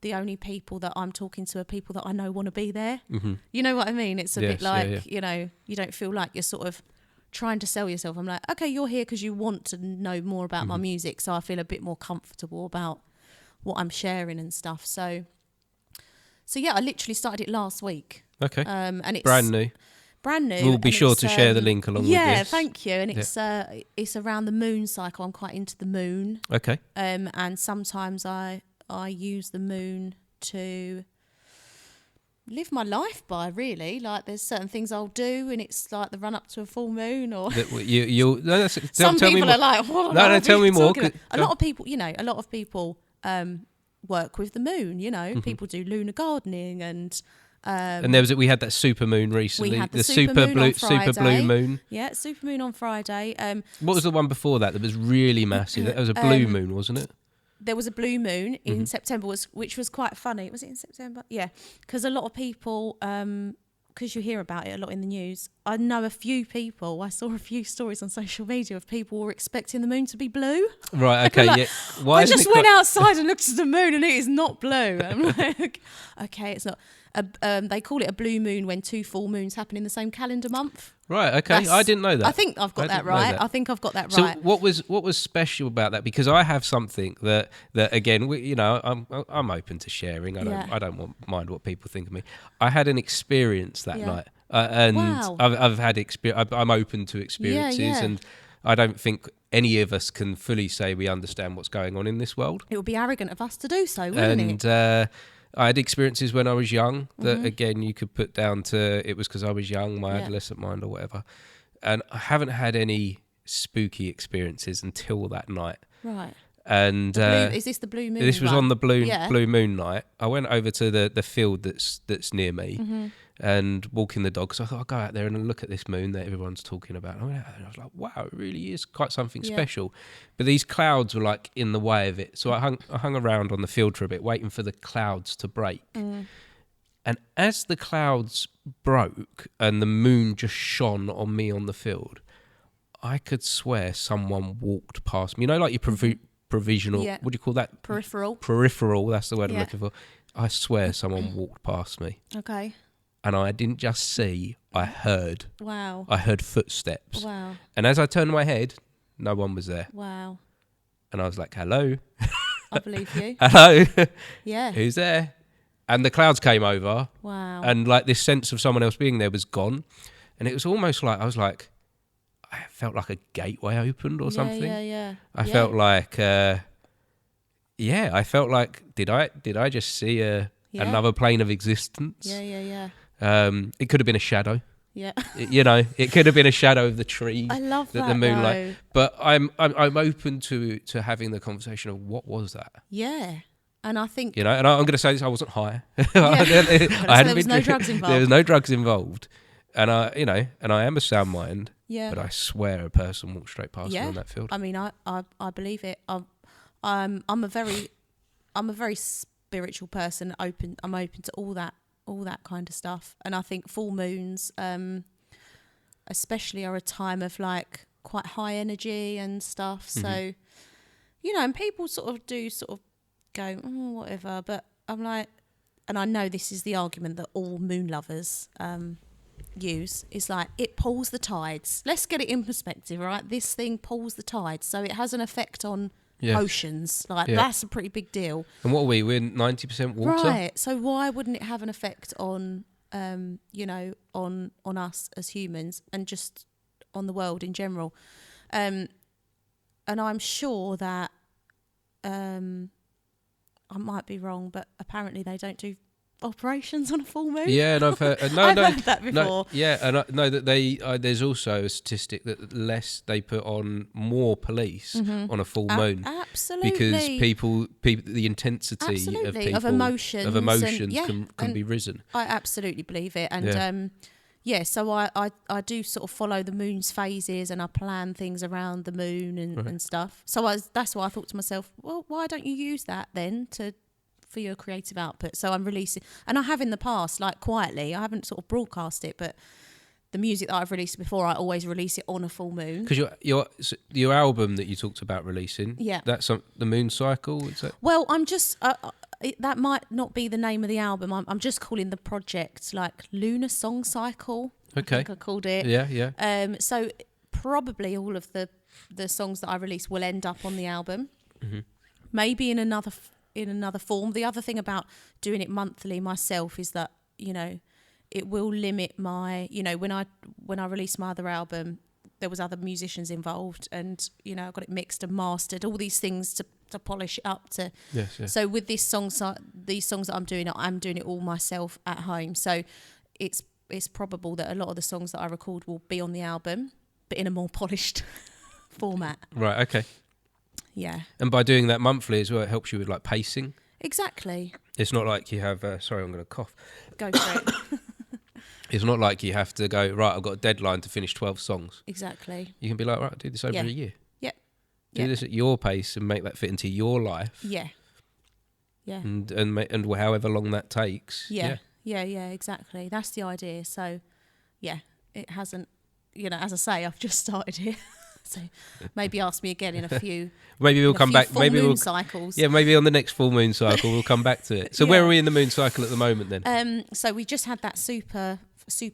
the only people that I'm talking to are people that I know want to be there. Mm-hmm. You know what I mean? It's a bit like, you know, you don't feel like you're sort of trying to sell yourself. I'm like, okay, you're here because you want to know more about my music, so I feel a bit more comfortable about what I'm sharing and stuff. So yeah, I literally started it last week. Okay. And it's brand new. We'll be sure to share the link along with this. Yeah, thank you. And it's around the moon cycle. I'm quite into the moon. Okay. And sometimes I use the moon to live my life by, really. Like, there's certain things I'll do, and it's like the run up to a full moon, or some people are like, what? No, tell me more. A lot of people, you know, work with the moon. You know, people do lunar gardening and we had that super moon recently. We had the super blue moon. Yeah, super moon on Friday. What was the one before that was really massive? That was a blue moon, wasn't it? There was a blue moon in September, which was quite funny. Was it in September? Yeah, because a lot of people, because you hear about it a lot in the news. I know a few people. I saw a few stories on social media of people were expecting the moon to be blue. Right. Okay. Like, yeah. Why I just went outside and looked at the moon, and it is not blue. I'm like, okay, it's not. They call it a blue moon when two full moons happen in the same calendar month. Right. Okay. I didn't know that. I think I've got that right. I think I've got that right. So what was special about that? Because I have something that again, you know, I'm open to sharing. I don't mind what people think of me. I had an experience that night, and wow. I've had experience. I'm open to experiences, and I don't think any of us can fully say we understand what's going on in this world. It would be arrogant of us to do so, wouldn't it? And I had experiences when I was young that, again, you could put down to it was because I was young, my adolescent mind or whatever. And I haven't had any spooky experiences until that night. Right. And is this the blue moon? This was on the blue moon night. I went over to the field that's near me and walking the dog. So I thought I'll go out there and look at this moon that everyone's talking about. And I went out there and I was like, wow, it really is quite something special. But these clouds were like in the way of it. So I hung around on the field for a bit, waiting for the clouds to break. And as the clouds broke and the moon just shone on me on the field, I could swear someone walked past me. You know, like your provisional, what do you call that? Peripheral, that's the word I'm looking for. I swear someone walked past me. Okay. And I didn't just see, I heard. Wow. I heard footsteps. Wow. And as I turned my head, no one was there. Wow. And I was like, hello. I believe you. Hello. Yeah. Who's there? And the clouds came over. Wow. And like this sense of someone else being there was gone. And it was almost like, I felt like a gateway opened or something. Yeah. I felt like, I felt like, did I just see another plane of existence? Yeah. It could have been a shadow. Yeah. You know, it could have been a shadow of the tree. I love that. The moonlight. But I'm open to having the conversation of what was that? Yeah. And I think, you know, and I'm going to say this: I wasn't high. There was no drugs involved. There was no drugs involved, and I am a sound mind. Yeah. But I swear, a person walked straight past me on that field. I mean, I believe it. I'm a very spiritual person. I'm open to all that kind of stuff, and I think full moons, especially, are a time of like quite high energy and stuff. So, you know, and people sort of go, whatever. But I'm like, and I know this is the argument that all moon lovers use is like it pulls the tides. Let's get it in perspective, right? This thing pulls the tides, so it has an effect on oceans. Like that's a pretty big deal. And what are we? We're 90% water, right? So why wouldn't it have an effect on, you know, on us as humans and just on the world in general? And I'm sure that I might be wrong, but apparently they don't do operations on a full moon. Yeah, and I've heard I've heard that before. And I know that there's also a statistic that they put on more police on a full moon. Absolutely, because people, the intensity of emotions can be risen. I absolutely believe it, and so I do sort of follow the moon's phases, and I plan things around the moon and stuff. So that's why I thought to myself, well, why don't you use that then for your creative output? So I'm releasing, and I have in the past, like quietly, I haven't sort of broadcast it, but the music that I've released before, I always release it on a full moon. Because your album that you talked about releasing, that's the moon cycle, is that? Well, I'm just that might not be the name of the album. I'm just calling the project like Lunar Song Cycle. Okay, I think I called it. Yeah. So probably all of the songs that I release will end up on the album. Mm-hmm. Maybe in another form. The other thing about doing it monthly myself is that, you know, it will limit my, you know, when I released my other album, there was other musicians involved, and, you know, I got it mixed and mastered, all these things to polish it up to. Yes. So with these songs that I'm doing it all myself at home. So it's probable that a lot of the songs that I record will be on the album, but in a more polished format. Right. Okay. Yeah. And by doing that monthly as well, it helps you with like pacing. Exactly. It's not like you have. Sorry, I'm going to cough. Go for it. It's not like you have to go, right, I've got a deadline to finish 12 songs. Exactly. You can be like, right, I'll do this over a year. Yep. Do this at your pace and make that fit into your life. Yeah. Yeah. And however long that takes. Yeah, exactly. That's the idea. So, yeah, it hasn't, you know, as I say, I've just started here. So maybe ask me again in a few. Maybe we'll come back. Maybe moon cycles. Yeah, maybe on the next full moon cycle we'll come back to it. So where are we in the moon cycle at the moment then? So we just had that super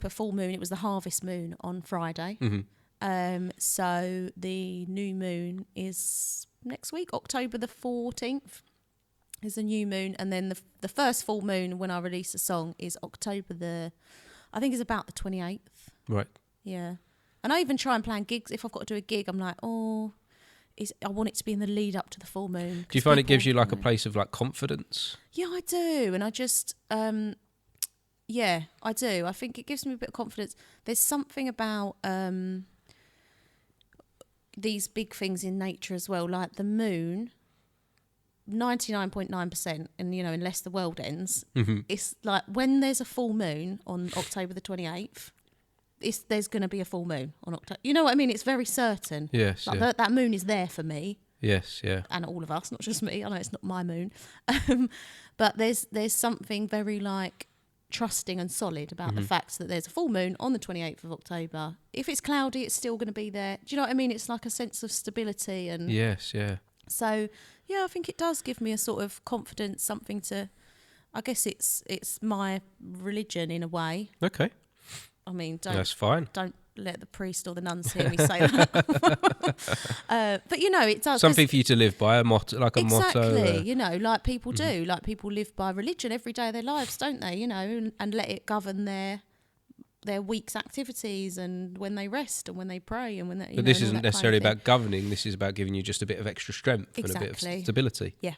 full moon. It was the harvest moon on Friday. Mm-hmm. So the new moon is next week, October the 14th. Is a new moon, and then the first full moon when I release a song is October I think it's about the 28th. Right. Yeah. And I even try and plan gigs. If I've got to do a gig, I'm like, I want it to be in the lead up to the full moon. Do you find it gives you like a place of like confidence? Yeah, I do. And I just, I do. I think it gives me a bit of confidence. There's something about these big things in nature as well, like the moon. 99.9%, and, you know, unless the world ends, it's like when there's a full moon on October the 28th, there's going to be a full moon on October. You know what I mean? It's very certain. Yes. Like that moon is there for me. Yes. Yeah. And all of us, not just me. I know it's not my moon, but there's something very like trusting and solid about the fact that there's a full moon on the 28th of October. If it's cloudy, it's still going to be there. Do you know what I mean? It's like a sense of stability and. Yes. Yeah. So. Yeah, I think it does give me a sort of confidence, something to, I guess it's my religion in a way. Okay. I mean, that's fine. Don't let the priest or the nuns hear me say that. But, you know, it does. Something for you to live by, a motto, like a motto. Exactly, you know, like people do. Like people live by religion every day of their lives, don't they? You know, and let it govern their week's activities and when they rest and when they pray and when they. But this isn't necessarily about governing. This is about giving you just a bit of extra strength and a bit of stability. Yeah.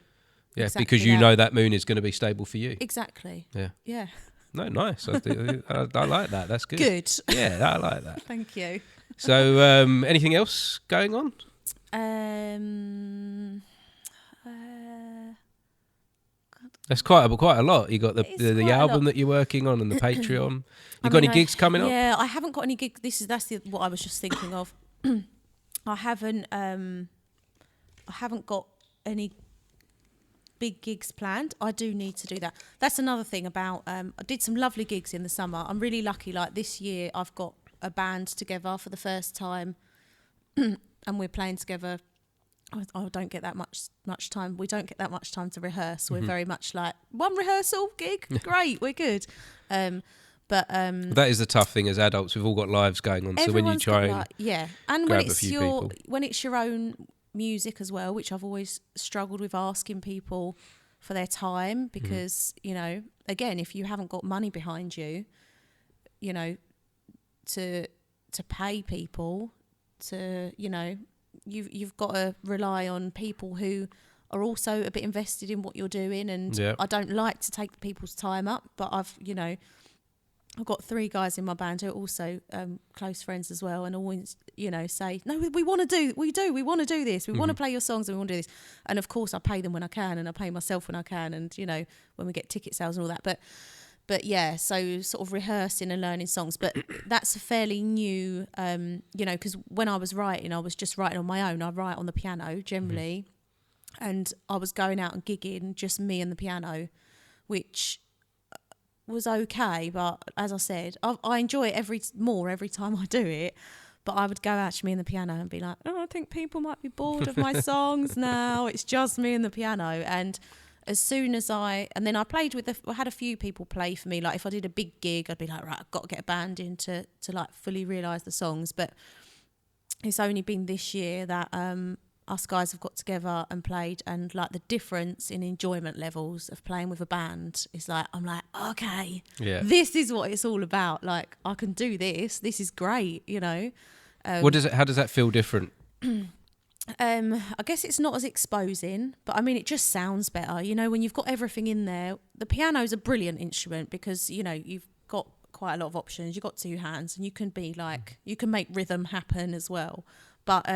Yeah, exactly, because you know that moon is going to be stable for you. Exactly. Yeah. Yeah. No, nice. I like that. That's good. Good. Yeah, I like that. Thank you. So, anything else going on? That's quite a lot. You got the album that you're working on and the Patreon. You got any gigs coming up? Yeah, I haven't got any gigs. That's what I was just thinking of. I haven't got any big gigs planned. I do need to do that. That's another thing about. I did some lovely gigs in the summer. I'm really lucky. Like this year, I've got a band together for the first time, and we're playing together. I don't get that much time. We don't get that much time to rehearse. We're very much like one rehearsal gig. Great, we're good. But that is the tough thing as adults. We've all got lives going on. So when you try and grab a few people, when it's your own music as well, which I've always struggled with asking people for their time, because you know, again, if you haven't got money behind you, you know, to pay people, to, you know, you've got to rely on people who are also a bit invested in what you're doing. And I don't like to take people's time up, but I've got 3 guys in my band who are also close friends as well, and always, you know, say, no, we want to do this. We want to play your songs and we want to do this. And of course I pay them when I can, and I pay myself when I can, and, you know, when we get ticket sales and all that. But yeah, so sort of rehearsing and learning songs. But that's a fairly new, you know, because when I was writing, I was just writing on my own. I write on the piano generally. And I was going out and gigging, just me and the piano, which was okay, but as I said, I enjoy it every time I do it. But I would go out to me and the piano and be like, oh, I think people might be bored of my songs now. It's just me and the piano. And as soon as I played with I had a few people play for me. Like if I did a big gig, I'd be like, right, I've got to get a band in to like fully realise the songs. But it's only been this year that us guys have got together and played, and like the difference in enjoyment levels of playing with a band is like, I'm like, okay, this is what it's all about. Like I can do this. This is great, you know. How does that feel different? I guess it's not as exposing, but I mean, it just sounds better, you know, when you've got everything in there. The piano's a brilliant instrument because, you know, you've got quite a lot of options. You've got 2 hands, and you can be like, you can make rhythm happen as well. But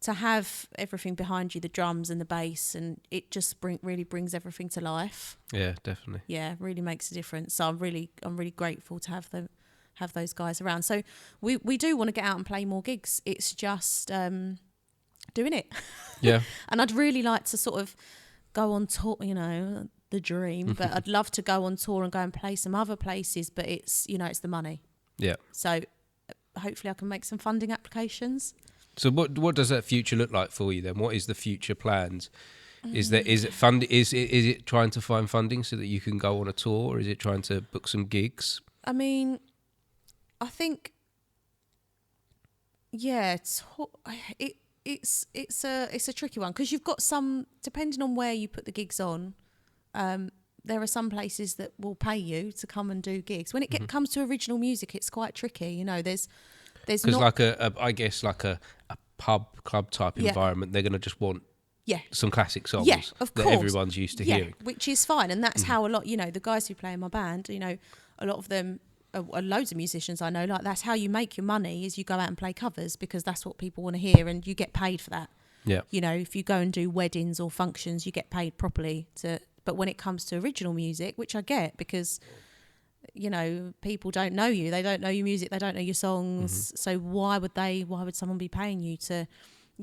to have everything behind you, the drums and the bass, and it just really brings everything to life. Yeah, definitely. Yeah, really makes a difference. So I'm really grateful to have those guys around. So we do want to get out and play more gigs. It's just doing it. Yeah. And I'd really like to sort of go on tour, you know, the dream, but I'd love to go on tour and go and play some other places, but it's, you know, it's the money. Yeah. So hopefully I can make some funding applications. So what does that future look like for you then? What is the future plans? Is it trying to find funding so that you can go on a tour, or is it trying to book some gigs? I mean, I think, yeah, it's a tricky one, because you've got some, depending on where you put the gigs on, there are some places that will pay you to come and do gigs. When it comes to original music, it's quite tricky. You know, there's because like I guess like a pub club type environment, they're going to just want some classic songs of that course. Everyone's used to hearing, which is fine, and that's how a lot, you know, the guys who play in my band, you know, a lot of them are loads of musicians I know, like that's how you make your money, is you go out and play covers, because that's what people want to hear, and you get paid for that. Yeah, you know, if you go and do weddings or functions, you get paid properly but when it comes to original music, which I get, because, you know, people don't know you, they don't know your music, they don't know your songs, so why would someone be paying you to?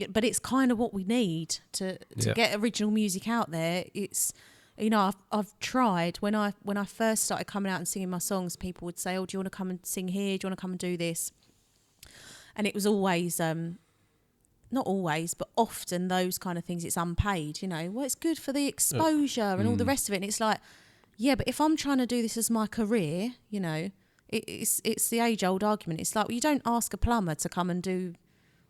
But it's kind of what we need to get original music out there. It's, you know, I've tried, when I first started coming out and singing my songs, people would say, oh, do you want to come and sing here, do you want to come and do this? And it was always not always, but often those kind of things, it's unpaid, you know. Well, it's good for the exposure and all the rest of it. And it's like, yeah, but if I'm trying to do this as my career, you know, it's the age-old argument. It's like, well, you don't ask a plumber to come and do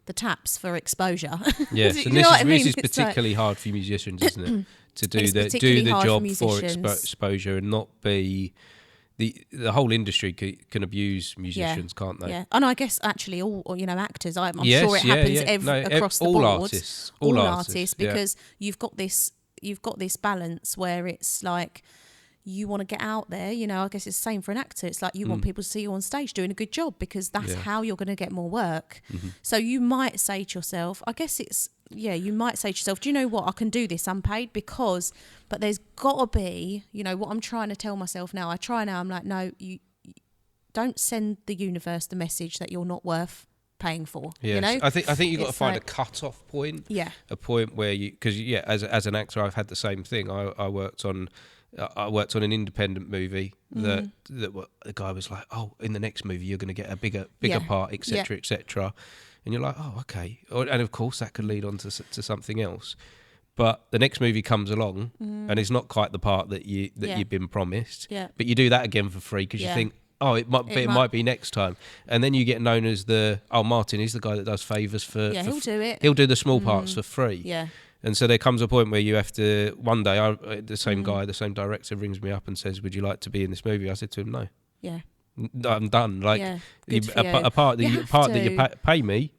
the taps for exposure. Yes, and this is particularly hard for musicians, isn't it? To do the job for exposure and not be... The whole industry can abuse musicians, can't they? Yeah, and I guess actually all, you know, actors. I'm sure it happens across the board. All artists, because you've got this balance where it's like you want to get out there. You know, I guess it's the same for an actor. It's like you want people to see you on stage doing a good job, because that's how you're going to get more work. So you might say to yourself, I guess it's. Yeah, you might say to yourself, do you know what, I can do this unpaid, but there's got to be, you know, what I'm trying to tell myself now. I'm like, no, you don't send the universe the message that you're not worth paying for. Yes. You know? I think you've got to find a cut-off point. Yeah. A point where you, because as an actor, I've had the same thing. I worked on an independent movie that the guy was like, oh, in the next movie you're going to get a bigger part, etc., etc. And you're like, oh, okay. And of course that could lead on to something else. but the next movie comes along and it's not quite the part that you've been promised. Yeah. But you do that again for free because you think, oh, it might be next time. And then you get known as Martin is the guy that does favours for... Yeah, he'll do it. He'll do the small parts for free. Yeah. And so there comes a point where you have to... One day, the same guy, the same director rings me up and says, would you like to be in this movie? I said to him, no. Yeah. I'm done. Like a part that you pay me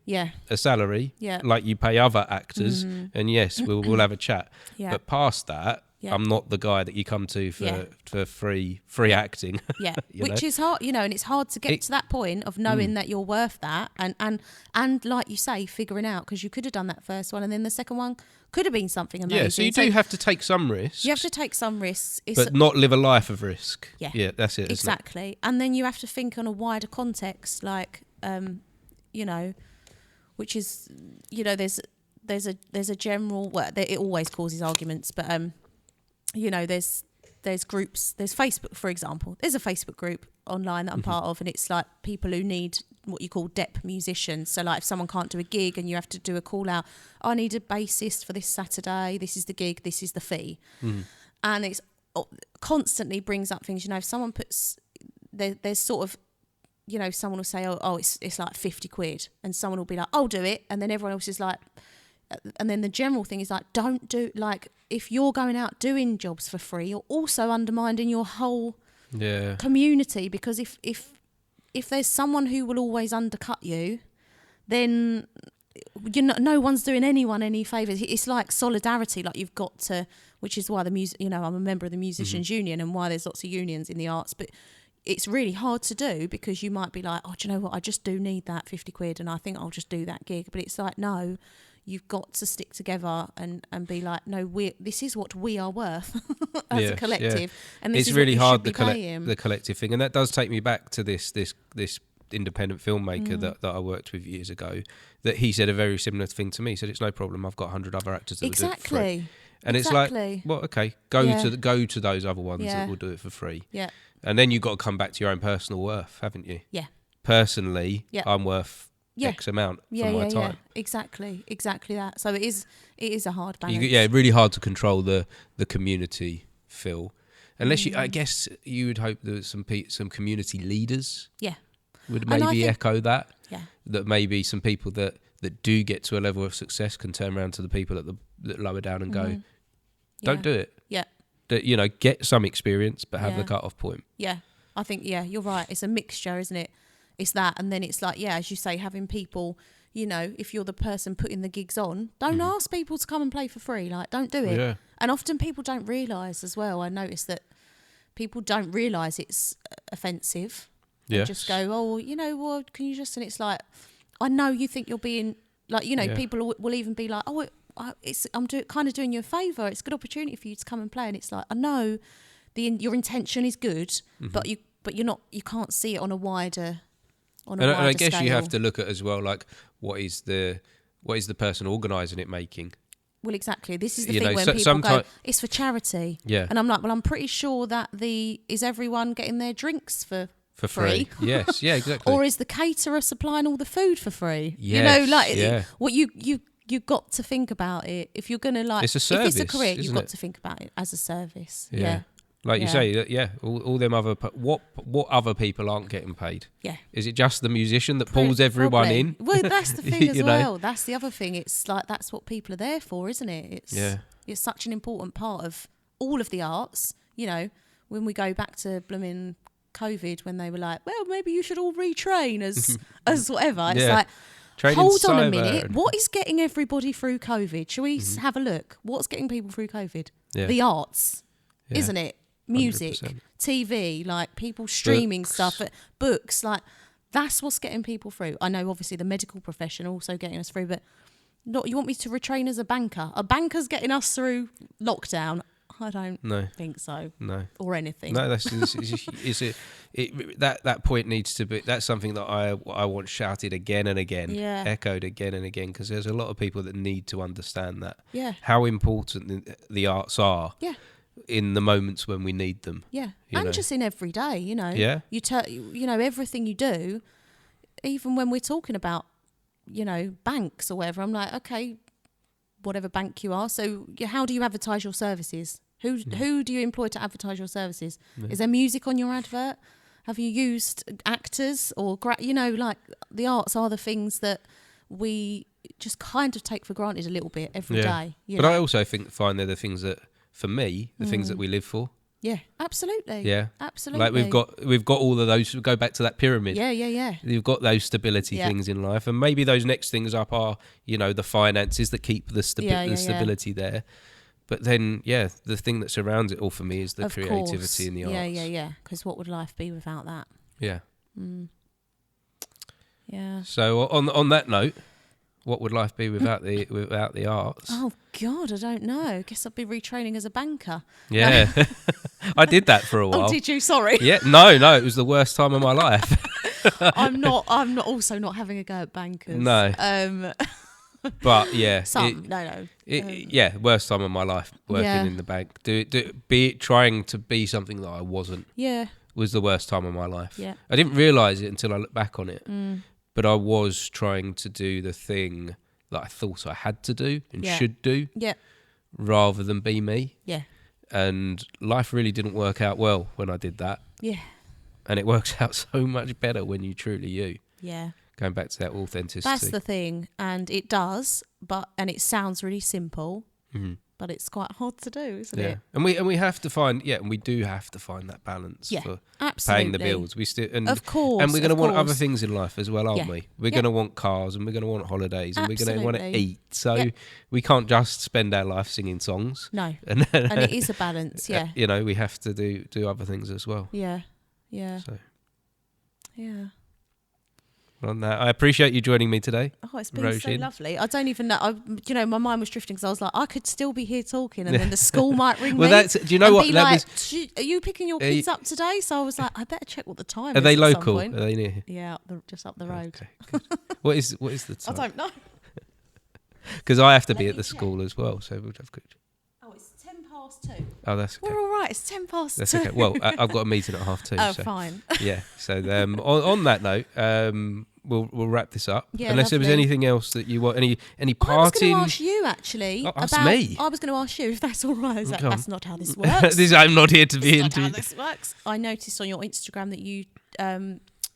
a salary, Yeah. like you pay other actors, and yes, we'll have a chat. Yeah. But past that, I'm not the guy that you come to for free acting. Yeah, which is hard, and it's hard to get to that point of knowing that you're worth that, and like you say, figuring out, because you could have done that first one, and then the second one could have been something amazing. Yeah, so you do have to take some risks. You have to take some risks, but not live a life of risk. Yeah, that's it. Exactly, isn't it? And then you have to think on a wider context, like which is there's a general, well, it always causes arguments, but there's groups, there's Facebook, for example. There's a Facebook group online that I'm part of, and it's like people who need what you call DEP musicians. So like if someone can't do a gig and you have to do a call out, I need a bassist for this Saturday, this is the gig, this is the fee. And it's constantly brings up things, if someone puts, there's sort of, someone will say, oh it's like 50 quid, and someone will be like, I'll do it, and then everyone else is like, and then the general thing is like, don't do, like, if you're going out doing jobs for free, you're also undermining your whole community, because if there's someone who will always undercut you, then no one's doing anyone any favours. It's like solidarity, like you've got to, which is why the music, I'm a member of the Musicians Union, and why there's lots of unions in the arts, but it's really hard to do, because you might be like, oh, do you know what, I just do need that 50 quid and I think I'll just do that gig. But it's like, no, you've got to stick together and be like, no, this is what we are worth as a collective. Yeah. And this it's is really what hard, the collective thing. And that does take me back to this independent filmmaker that I worked with years ago, that he said a very similar thing to me. He said, it's no problem, I've got 100 other actors that will do it for free. And it's like, well, okay, go to those other ones that will do it for free. Yeah. And then you've got to come back to your own personal worth, haven't you? Yeah. Personally, I'm worth X amount for my time. Exactly that. So it is a hard balance. Really hard to control the community feel, unless I guess you would hope that some community leaders would maybe echo that. Yeah. That maybe some people that do get to a level of success can turn around to the people that lower down and go, don't do it. Yeah. That get some experience, but have the cut-off point. Yeah, I think you're right. It's a mixture, isn't it? It's that, and then it's like, as you say, having people, if you're the person putting the gigs on, don't ask people to come and play for free. Like, don't do it. Yeah. And often people don't realise as well. I notice that people don't realise it's offensive. They just go, oh, well, can you just... And it's like, I know you think you're being... Like, people will even be like, oh, I'm kind of doing you a favour. It's a good opportunity for you to come and play. And it's like, I know your intention is good, but you're not... You can't see it on a wider... And I guess scale. You have to look at as well, like, what is the person organising it making? Well, exactly. This is the thing when people go, it's for charity. Yeah. And I'm like, well, I'm pretty sure that is everyone getting their drinks for free? Yes, yeah, exactly. Or is the caterer supplying all the food for free? Yes, what you've got to think about it. If you're going to it's a service, if it's a career, you've got to think about it as a service. Yeah. Like you say, all them other... What other people aren't getting paid? Yeah. Is it just the musician that pulls everyone in? Well, that's the thing as well. That's the other thing. It's like, that's what people are there for, isn't it? It's such an important part of all of the arts. When we go back to blooming COVID, when they were like, well, maybe you should all retrain as whatever. And it's like, hold on a minute. What is getting everybody through COVID? Shall we have a look? What's getting people through COVID? Yeah. The arts, isn't it? Music, 100%. TV, like people streaming stuff, books, like that's what's getting people through. I know obviously the medical profession also getting us through, but not, you want me to retrain as a banker? A banker's getting us through lockdown? I don't think so. No. Or anything. No, that point needs to be, that's something that I want shouted again and again, echoed again and again, because there's a lot of people that need to understand that. Yeah. How important the arts are. Yeah. In the moments when we need them. Yeah. Just in every day, Yeah. Everything you do, even when we're talking about, banks or whatever, I'm like, okay, whatever bank you are. So how do you advertise your services? Who do you employ to advertise your services? Yeah. Is there music on your advert? Have you used actors or like the arts are the things that we just kind of take for granted a little bit every day. But I also find they're the things that, for me, the things that we live for. Yeah, absolutely. Yeah, absolutely. Like we've got all of those. Go back to that pyramid. Yeah. You've got those stability things in life, and maybe those next things up are the finances that keep the stability there. But then, the thing that surrounds it all for me is the creativity and the arts. Yeah. Because what would life be without that? Yeah. Yeah. So on that note, what would life be without the arts? Oh God, I don't know. I guess I'd be retraining as a banker. Yeah, I did that for a while. Oh, did you? Sorry. Yeah, no, it was the worst time of my life. I'm not having a go at bankers. No. But yeah, worst time of my life working in the bank. Trying to be something that I wasn't. Yeah. Was the worst time of my life. Yeah. I didn't realise it until I looked back on it. But I was trying to do the thing that I thought I had to do and should do, rather than be me. Yeah. And life really didn't work out well when I did that. Yeah. And it works out so much better when you truly you. Yeah. Going back to that authenticity. That's the thing, and it does, and it sounds really simple, but it's quite hard to do, isn't it? And we have to find, and we do have to find that balance for paying the bills. We still, of course, and we're going to want other things in life as well, aren't we? We're going to want cars, and we're going to want holidays, and we're going to want to eat. So we can't just spend our life singing songs. No, and it is a balance. Yeah, we have to do other things as well. Yeah. So. Yeah. On that, I appreciate you joining me today. Oh, it's been so lovely. I don't even know. My mind was drifting because I was like, I could still be here talking, and then the school might ring me. Do you know what? Are you picking your kids up today? So I was like, I better check what the time is. Are they at local? Some point. Are they near? Yeah, just up the road. Okay, good. What is the time? I don't know. Because I have to be at the school as well, so we'll have good. Oh, it's 2:10. Oh, that's okay. We're all right. It's 2:10. That's okay. Well, I've got a meeting at 2:30. Oh, so. fine. Yeah. So on that note, we'll wrap this up. Yeah, unless there was anything else that you want, any parting. I was going to ask you actually. Ask me. I was going to ask you if that's all right. That's not how this works. I'm not here to be into. Not how this works. I noticed on your Instagram that you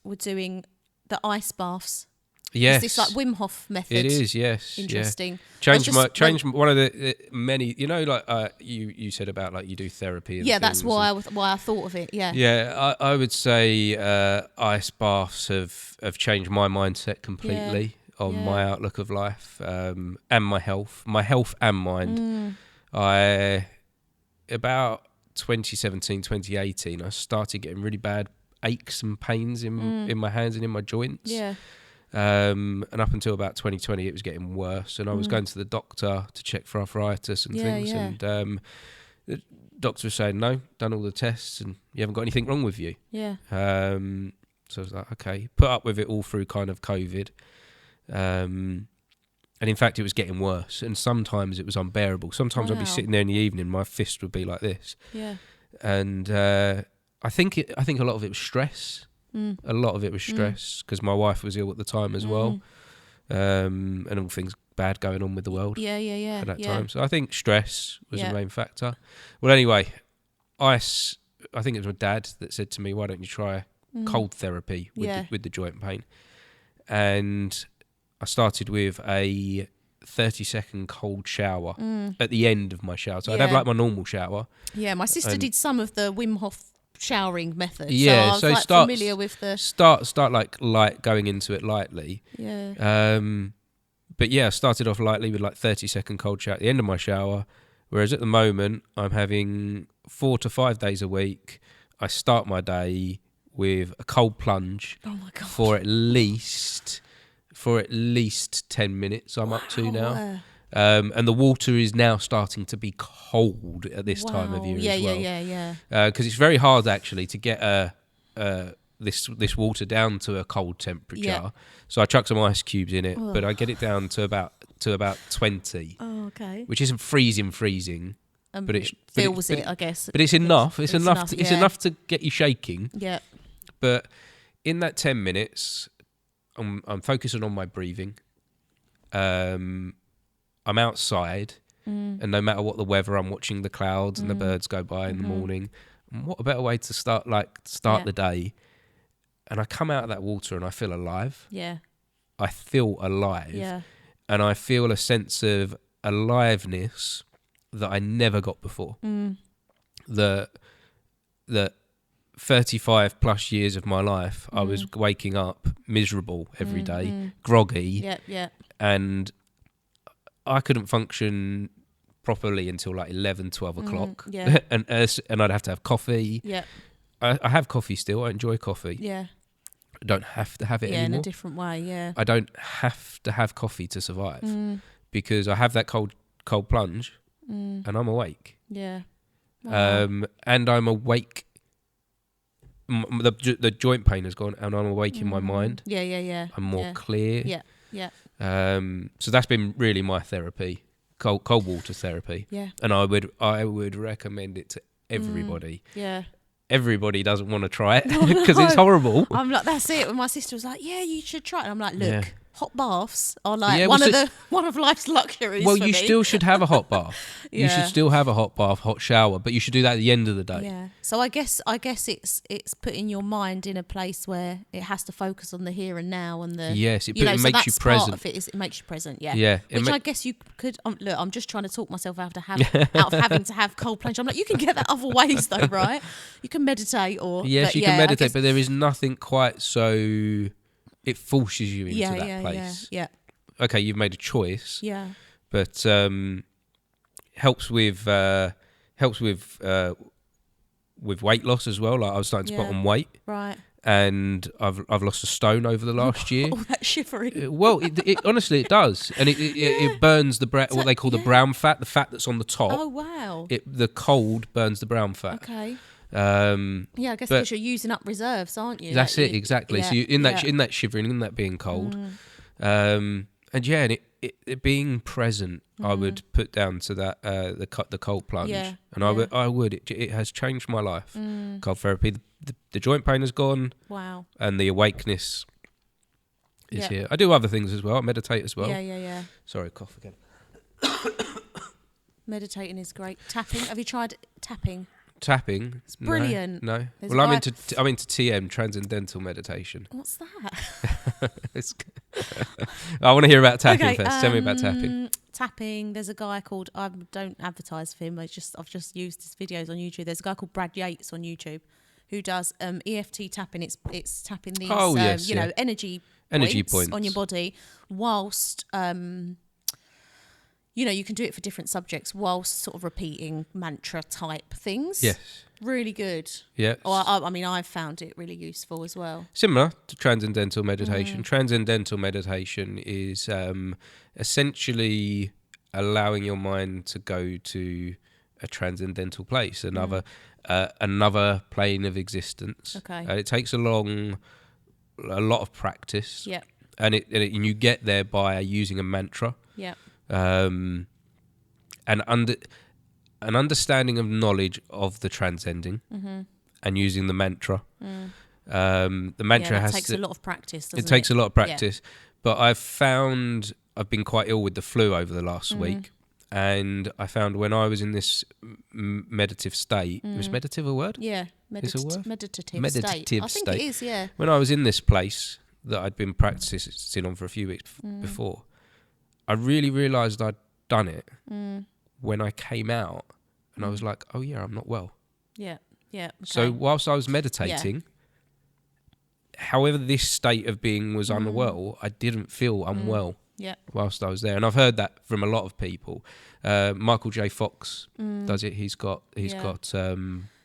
were doing the ice baths. Yes. Is this like Wim Hof method? It is, yes. Interesting. Yeah. Change one of the many, like you said about like you do therapy. And that's why I thought of it. Yeah. Yeah, I would say ice baths have changed my mindset completely on my outlook of life and my health and mind. About 2017, 2018, I started getting really bad aches and pains in my hands and in my joints. Yeah. And up until about 2020, it was getting worse. And I was going to the doctor to check for arthritis and things. Yeah. And the doctor was saying, no, done all the tests and you haven't got anything wrong with you. Yeah. So I was like, okay, put up with it all through kind of COVID. And in fact, it was getting worse. And sometimes it was unbearable. Sometimes I'd be sitting there in the evening, my fist would be like this. Yeah. And I think a lot of it was stress. A lot of it was stress because my wife was ill at the time as well, and all things bad going on with the world. At that time, so I think stress was the main factor. Well, anyway, ice. I think it was my dad that said to me, "Why don't you try cold therapy with the joint pain?" And I started with a 30-second cold shower at the end of my shower. So I'd have like my normal shower. Yeah, my sister did some of the Wim Hof showering method. Yeah, so I was familiar with the start like light, going into it lightly. Yeah. But yeah, I started off lightly with like 30-second cold shower at the end of my shower. Whereas at the moment, I'm having 4 to 5 days a week. I start my day with a cold plunge. Oh my God. for at least 10 minutes. I'm up to now. And the water is now starting to be cold at this time of year as well. Yeah. Because it's very hard actually to get this water down to a cold temperature. Yeah. So I chuck some ice cubes in it, but I get it down to about 20. Oh, okay. Which isn't freezing, but it feels it, I guess. But it's enough. It's enough to get you shaking. Yeah. But in that 10 I'm outside, and no matter what the weather, I'm watching the clouds and the birds go by in the morning. And what a better way to start the day? And I come out of that water and I feel alive. Yeah. I feel alive. Yeah. And I feel a sense of aliveness that I never got before. That 35 plus years of my life, I was waking up miserable every day, groggy. And I couldn't function properly until like 11, 12 o'clock. and I'd have to have coffee. I have coffee still. I enjoy coffee. I don't have to have it anymore. In a different way, I don't have to have coffee to survive because I have that cold plunge and I'm awake. Wow. And I'm awake. The joint pain has gone and I'm awake in my mind. I'm more clear. So that's been really my therapy, cold water therapy. And I would recommend it to everybody. Everybody doesn't want to try it because it's horrible. I'm like, that's it. When my sister was like, yeah, you should try it. And I'm like, look, hot baths are like one of life's luxuries. Well, you still should have a hot bath. You should still have a hot bath, hot shower, but you should do that at the end of the day. So I guess it's putting your mind in a place where it has to focus on the here and now and the it makes you present. Part of it makes you present. Which I guess you could. Look, I'm just trying to talk myself out of having to have cold plunge. I'm like, you can get that other ways though, right? You can meditate or you can meditate, but there is nothing quite so. It forces you into that place. Okay, you've made a choice. But helps with weight loss as well. Like I was starting to put on weight. Right. And I've lost a stone over the last year. All that shivering. Well, it honestly it does, and it burns what they call the brown fat, the fat that's on the top. Oh wow! The cold burns the brown fat. Okay. I guess because you're using up reserves, aren't you? That's it, exactly. So in that shivering, in that being cold, and it being present, I would put down to that the cold plunge, and I would. It has changed my life. Cold therapy, the joint pain has gone. Wow. And the awakeness is here. I do other things as well. I meditate as well. Yeah. Sorry, cough again. Meditating is great. Tapping. Have you tried tapping? Tapping, it's brilliant. No. Well, I'm into TM, transcendental meditation. What's that? I want to hear about tapping first. Tell me about tapping. Tapping. There's a guy called. I don't advertise for him. I've just used his videos on YouTube. There's a guy called Brad Yates on YouTube who does EFT tapping. It's tapping these energy points on your body whilst you can do it for different subjects whilst sort of repeating mantra type things. Yes. Really good. Yeah. I've found it really useful as well. Similar to transcendental meditation. Transcendental meditation is essentially allowing your mind to go to a transcendental place, another plane of existence. Okay. It takes a lot of practice. Yeah. And you get there by using a mantra. Yeah. An understanding of knowledge of the transcending and using the mantra. The mantra takes a lot of practice. It takes a lot of practice, but I've been quite ill with the flu over the last week, and I found when I was in this meditative state, was meditative a word? Yeah, meditative state. I think it is. Yeah. When I was in this place that I'd been practicing on for a few weeks before, I really realised I'd done it when I came out, and I was like, "Oh yeah, I'm not well." Yeah. Okay. So whilst I was meditating, however this state of being was unwell, I didn't feel unwell. Yeah. Whilst I was there, and I've heard that from a lot of people. Michael J. Fox does it. He's got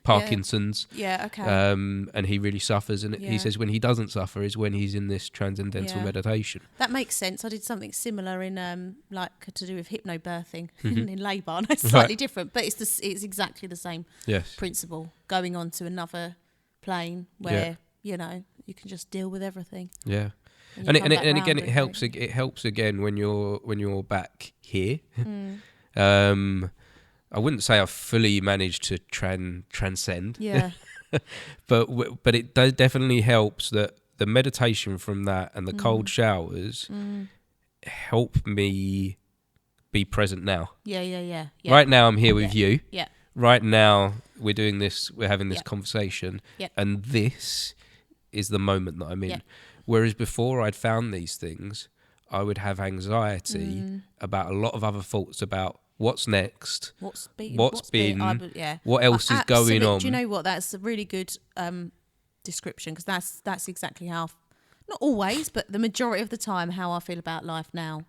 Parkinson's. Yeah. Okay. And he really suffers, and he says when he doesn't suffer is when he's in this transcendental meditation. That makes sense. I did something similar in to do with hypnobirthing in labour. And it's slightly different, but it's exactly the same principle. Going on to another plane where you can just deal with everything. Yeah. And again, it helps. It helps again when you're back here. I wouldn't say I've fully managed to transcend. Yeah. but it definitely helps that the meditation from that and the cold showers help me be present now. Yeah. Right now I'm here with you. Yeah. Right now we're doing this, we're having this conversation. Yeah. And this is the moment that I'm in. Yeah. Whereas before I'd found these things, I would have anxiety about a lot of other thoughts about what's next, what's been, what else is going on. Do you know what? That's a really good description, because that's exactly how, not always, but the majority of the time, how I feel about life now,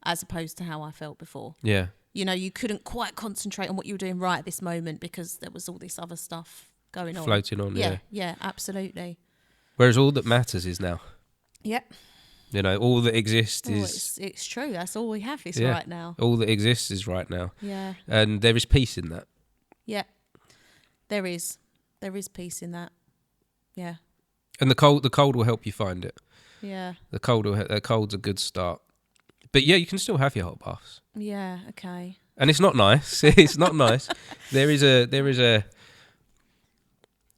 as opposed to how I felt before. Yeah. You know, you couldn't quite concentrate on what you were doing right at this moment because there was all this other stuff going on. Floating on, yeah. Yeah, absolutely. Whereas all that matters is now. Yep. You know, all that exists is... It's true. That's all we have is right now. All that exists is right now. Yeah. And there is peace in that. Yeah. There is. There is peace in that. Yeah. And the cold will help you find it. Yeah. The cold's a good start. But yeah, you can still have your hot baths. Yeah, okay. And it's not nice. It's not nice. There is a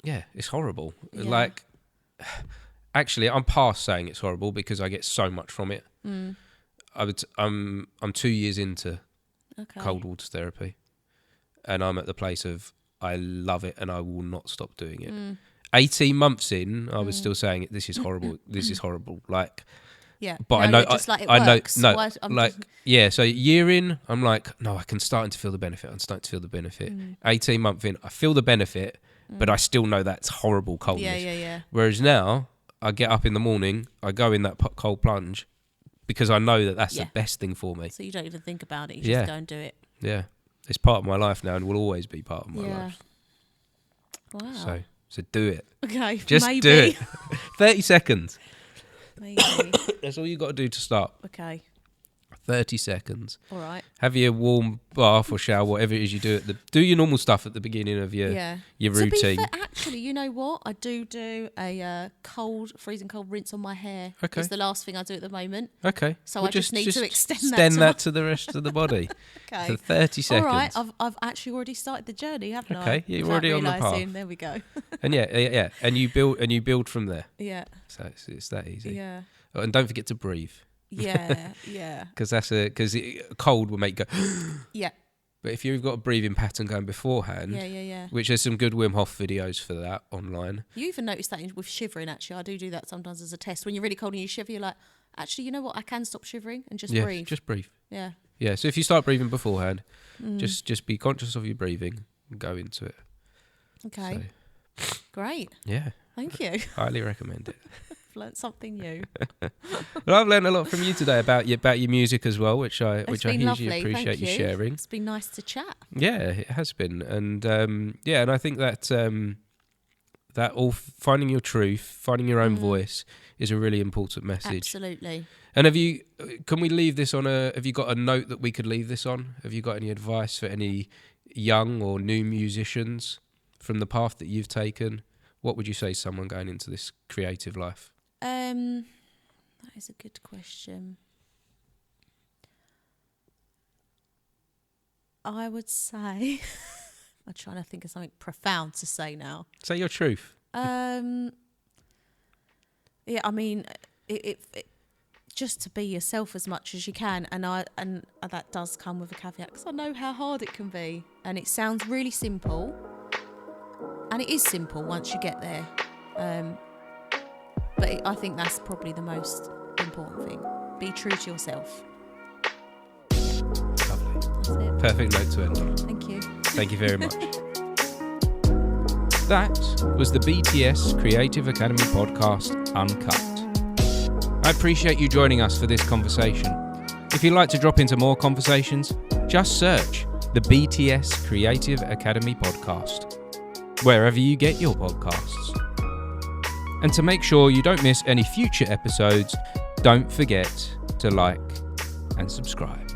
yeah, it's horrible. Yeah. Like, actually, I'm past saying it's horrible because I get so much from it. I'm 2 years into cold water therapy, and I'm at the place of I love it and I will not stop doing it. 18 months in, I was still saying it. This is horrible. This is horrible. Like, yeah. But I know, just like it I works. know, yeah. So year in, I'm like, no, I'm starting to feel the benefit. 18 month in, I feel the benefit, but I still know that's horrible coldness. Yeah. Whereas now, I get up in the morning, I go in that cold plunge because I know that that's the best thing for me. So you don't even think about it. You just go and do it. Yeah. It's part of my life now and will always be part of my life. Wow. So do it. Okay, just maybe. do it. 30 seconds. Maybe. That's all you got to do to start. Okay. 30 seconds. All right. Have your warm bath or shower, whatever it is you do do your normal stuff at the beginning of your routine. To be fair, actually, you know what? I do a freezing cold rinse on my hair. Okay. It's the last thing I do at the moment. Okay. So I just need to extend that to the rest of the body. Okay. For 30 seconds. All right. I've actually already started the journey, haven't I? Okay. You're already on the path. There we go. And yeah. And you build from there. Yeah. So it's that easy. Yeah. Oh, and don't forget to breathe. Yeah. Because cold will make you go. Yeah. But if you've got a breathing pattern going beforehand, which there's some good Wim Hof videos for that online. You even notice that with shivering. Actually, I do that sometimes as a test. When you're really cold and you shiver, you're like, actually, you know what? I can stop shivering and just breathe. Just breathe. Yeah. Yeah. So if you start breathing beforehand, just be conscious of your breathing and go into it. Okay. So, great. Yeah. Thank you. Highly recommend it. Learned something new. Well, I've learned a lot from you today about your music as well, which I hugely appreciate you sharing. It's been nice to chat. Yeah, it has been, and and I think that that all finding your truth, finding your own voice, is a really important message. Absolutely. And can we leave this on have you got a note that we could leave this on? Have you got any advice for any young or new musicians from the path that you've taken? What would you say to someone going into this creative life? That is a good question. I would say I'm trying to think of something profound to say now. Say your truth. Yeah, I mean, it just to be yourself as much as you can, and that does come with a caveat because I know how hard it can be, and it sounds really simple, and it is simple once you get there. But I think that's probably the most important thing. Be true to yourself. Lovely. That's it. Perfect note to end on. Thank you. Thank you very much. That was the BTS Creative Academy podcast, Uncut. I appreciate you joining us for this conversation. If you'd like to drop into more conversations, just search the BTS Creative Academy podcast, wherever you get your podcasts. And to make sure you don't miss any future episodes, don't forget to like and subscribe.